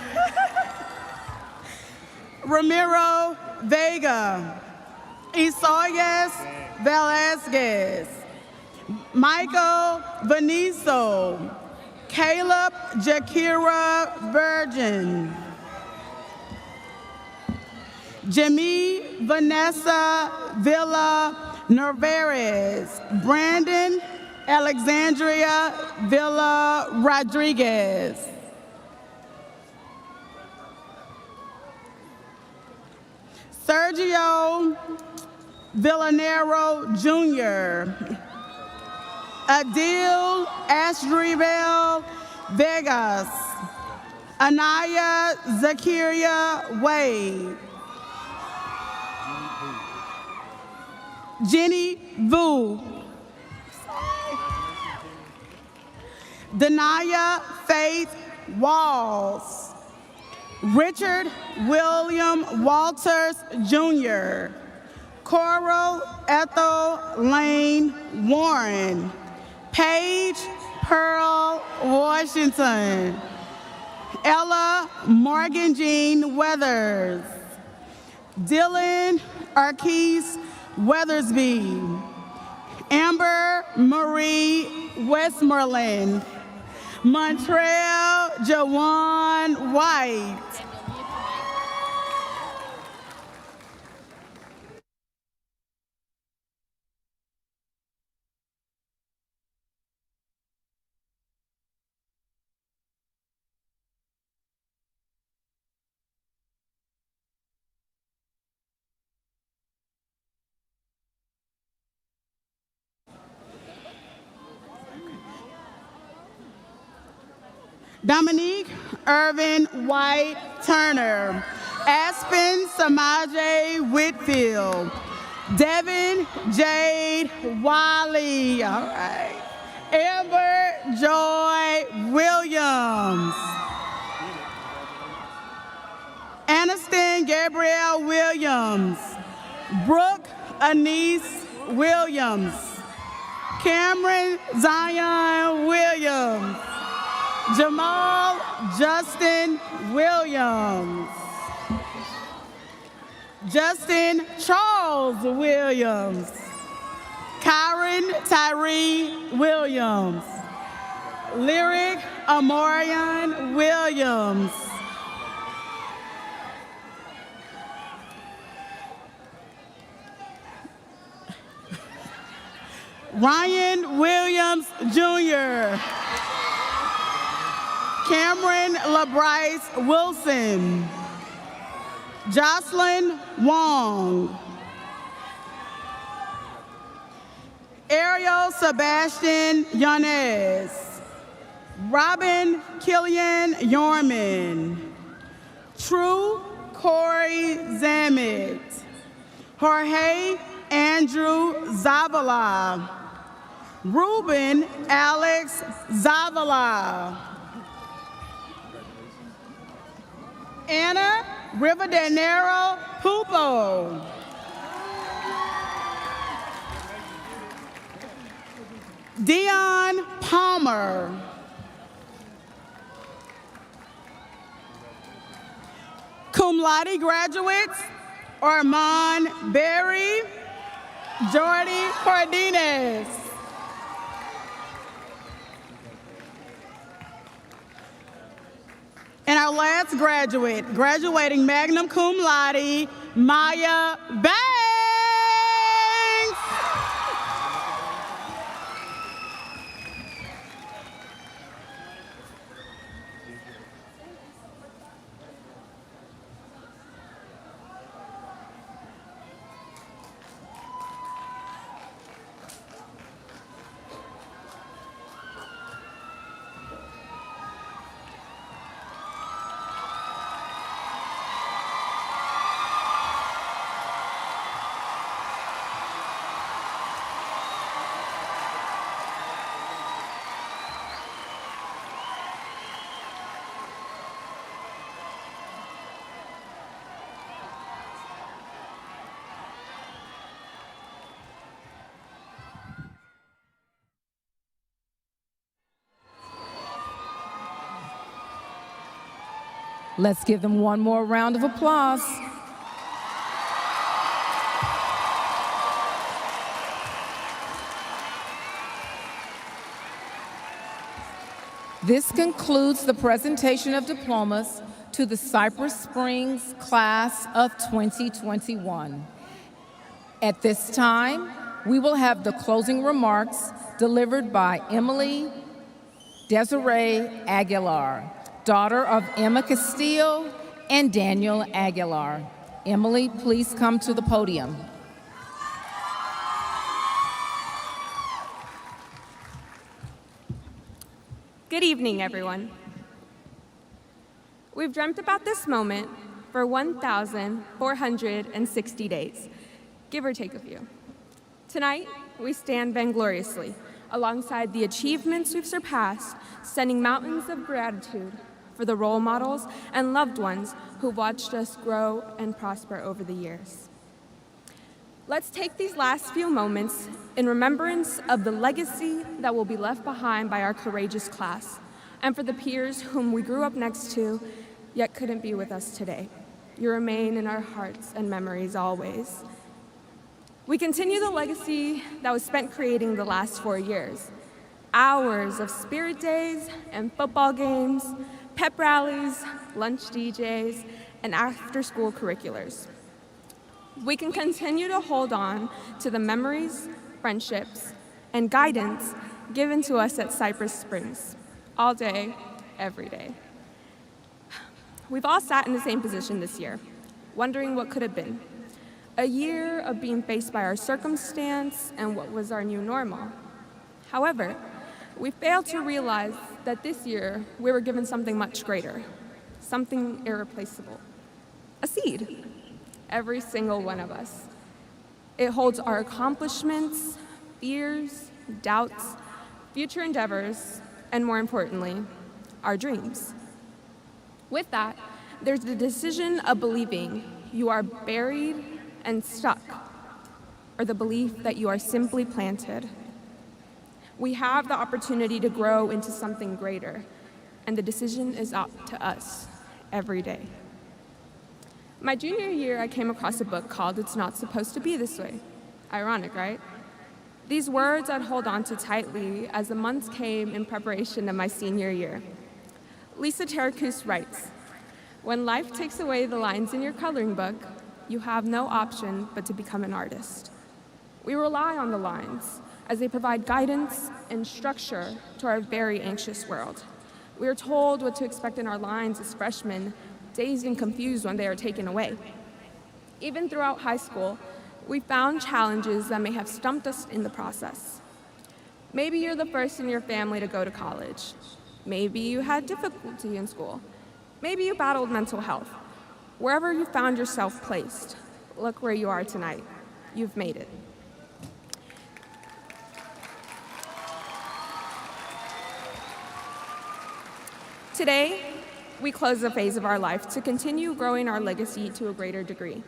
Ramiro Vega, Isaias Velasquez, Michael Veniso, Caleb Jakira Virgin, Jimmy Vanessa Villa Narvaez, Brandon Alexandria Villa Rodriguez, Sergio Villanero Jr., Adil Ashdrivel Vegas, Anaya Zakiria Wade, Jenny Vu, Denaya Faith Walls, Richard William Walters Jr., Coral Ethel Lane Warren, Paige Pearl Washington, Ella Morgan Jean Weathers, Dylan Arquise Weathersby, Amber Marie Westmoreland, Montreal Jawan White, Dominique Irvin White Turner, Aspen Samaje Whitfield, Devin Jade Wiley, all right, Amber Joy Williams, Aniston Gabrielle Williams, Brooke Anise Williams, Cameron Zion Williams, Jamal Justin Williams, Justin Charles Williams, Kyron Tyree Williams, Lyric Amorian Williams, Ryan Williams Jr., Cameron LaBryce Wilson, Jocelyn Wong, Ariel Sebastian Yanez, Robin Killian Yorman, True Corey Zamet, Jorge Andrew Zavala, Ruben Alex Zavala. Anna Rivadeneiro Pupo. Dion Palmer. Cum laude graduates, Armand Berry, Jordy Cardenas. And our last graduate, graduating magna cum laude, Maya Banks. Let's give them one more round of applause. This concludes the presentation of diplomas to the Cypress Springs class of 2021. At this time, we will have the closing remarks delivered by Emily Desiree Aguilar, daughter of Emma Castillo and Daniel Aguilar. Emily, please come to the podium. Good evening, everyone. We've dreamt about this moment for 1,460 days, give or take a few. Tonight, we stand vaingloriously alongside the achievements we've surpassed, sending mountains of gratitude for the role models and loved ones who watched us grow and prosper over the years. Let's take these last few moments in remembrance of the legacy that will be left behind by our courageous class, and for the peers whom we grew up next to, yet couldn't be with us today. You remain in our hearts and memories always. We continue the legacy that was spent creating the last 4 years. Hours of spirit days and football games, pep rallies, lunch DJs, and after-school curriculars. We can continue to hold on to the memories, friendships, and guidance given to us at Cypress Springs, all day, every day. We've all sat in the same position this year, wondering what could have been. A year of being faced by our circumstance and what was our new normal. However, we failed to realize that this year we were given something much greater, something irreplaceable, a seed, every single one of us. It holds our accomplishments, fears, doubts, future endeavors, and more importantly, our dreams. With that, there's the decision of believing you are buried and stuck, or the belief that you are simply planted. We have the opportunity to grow into something greater, and the decision is up to us every day. My junior year, I came across a book called It's Not Supposed to Be This Way. Ironic, right? These words I'd hold on to tightly as the months came in preparation of my senior year. Lisa Terracus writes, "When life takes away the lines in your coloring book, you have no option but to become an artist." We rely on the lines as they provide guidance and structure to our very anxious world. We are told what to expect in our lines as freshmen, dazed and confused when they are taken away. Even throughout high school, we found challenges that may have stumped us in the process. Maybe you're the first in your family to go to college. Maybe you had difficulty in school. Maybe you battled mental health. Wherever you found yourself placed, look where you are tonight. You've made it. Today, we close a phase of our life to continue growing our legacy to a greater degree.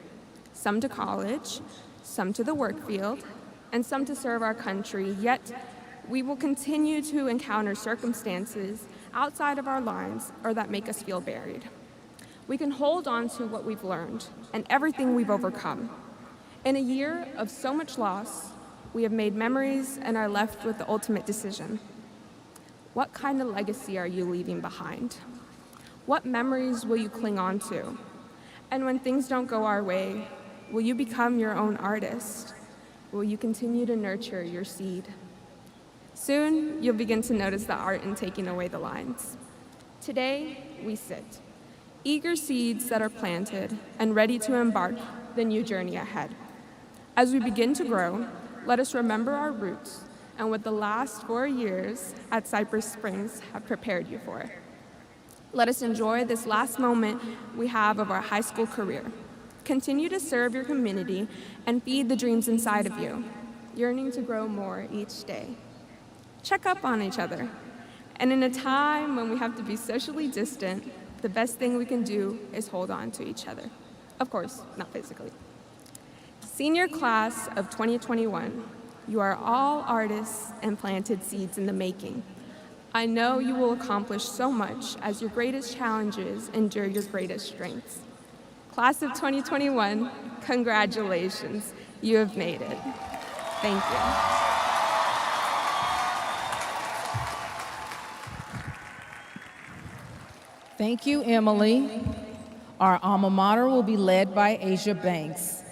Some to college, some to the work field, and some to serve our country, yet we will continue to encounter circumstances outside of our lives or that make us feel buried. We can hold on to what we've learned and everything we've overcome. In a year of so much loss, we have made memories and are left with the ultimate decision. What kind of legacy are you leaving behind? What memories will you cling on to? And when things don't go our way, will you become your own artist? Will you continue to nurture your seed? Soon, you'll begin to notice the art in taking away the lines. Today, we sit, eager seeds that are planted and ready to embark the new journey ahead. As we begin to grow, let us remember our roots and what the last 4 years at Cypress Springs have prepared you for. Let us enjoy this last moment we have of our high school career. Continue to serve your community and feed the dreams inside of you, yearning to grow more each day. Check up on each other. And in a time when we have to be socially distant, the best thing we can do is hold on to each other. Of course, not physically. Senior class of 2021, you are all artists and planted seeds in the making. I know you will accomplish so much as your greatest challenges endure your greatest strengths. Class of 2021, congratulations, you have made it. Thank you. Thank you, Emily. Our alma mater will be led by Asia Banks.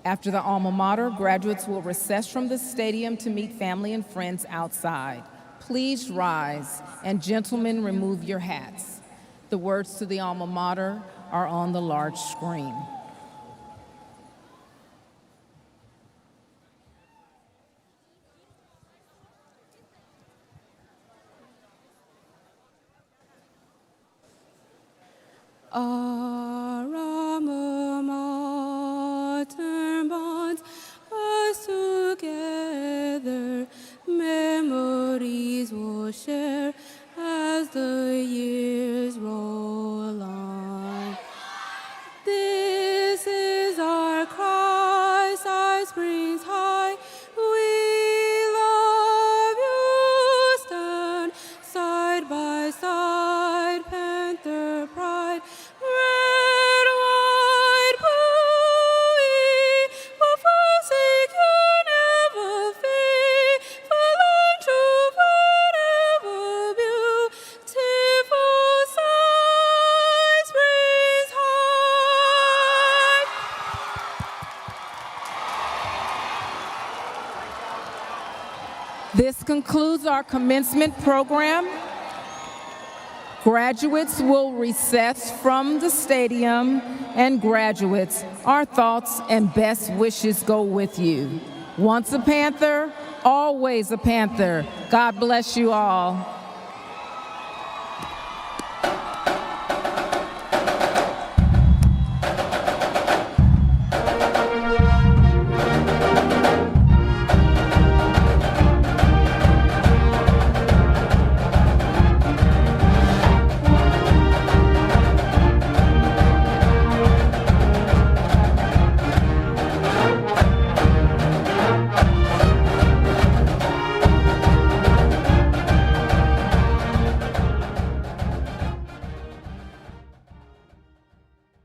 After the alma mater, graduates will recess from the stadium to meet family and friends outside. Please rise, and gentlemen, remove your hats. The words to the alma mater are on the large screen. Our alma mater bonds us together. Memories we'll share as the years roll on. This is our cry, Cypress High. We love you. Stand side by side, Panther pride. Red, white, blue, will forsake you, never fade. Fallen true, forever beautiful, Cypress High. This concludes our commencement program. Graduates will recess from the stadium, and graduates, our thoughts and best wishes go with you. Once a Panther, always a Panther. God bless you all.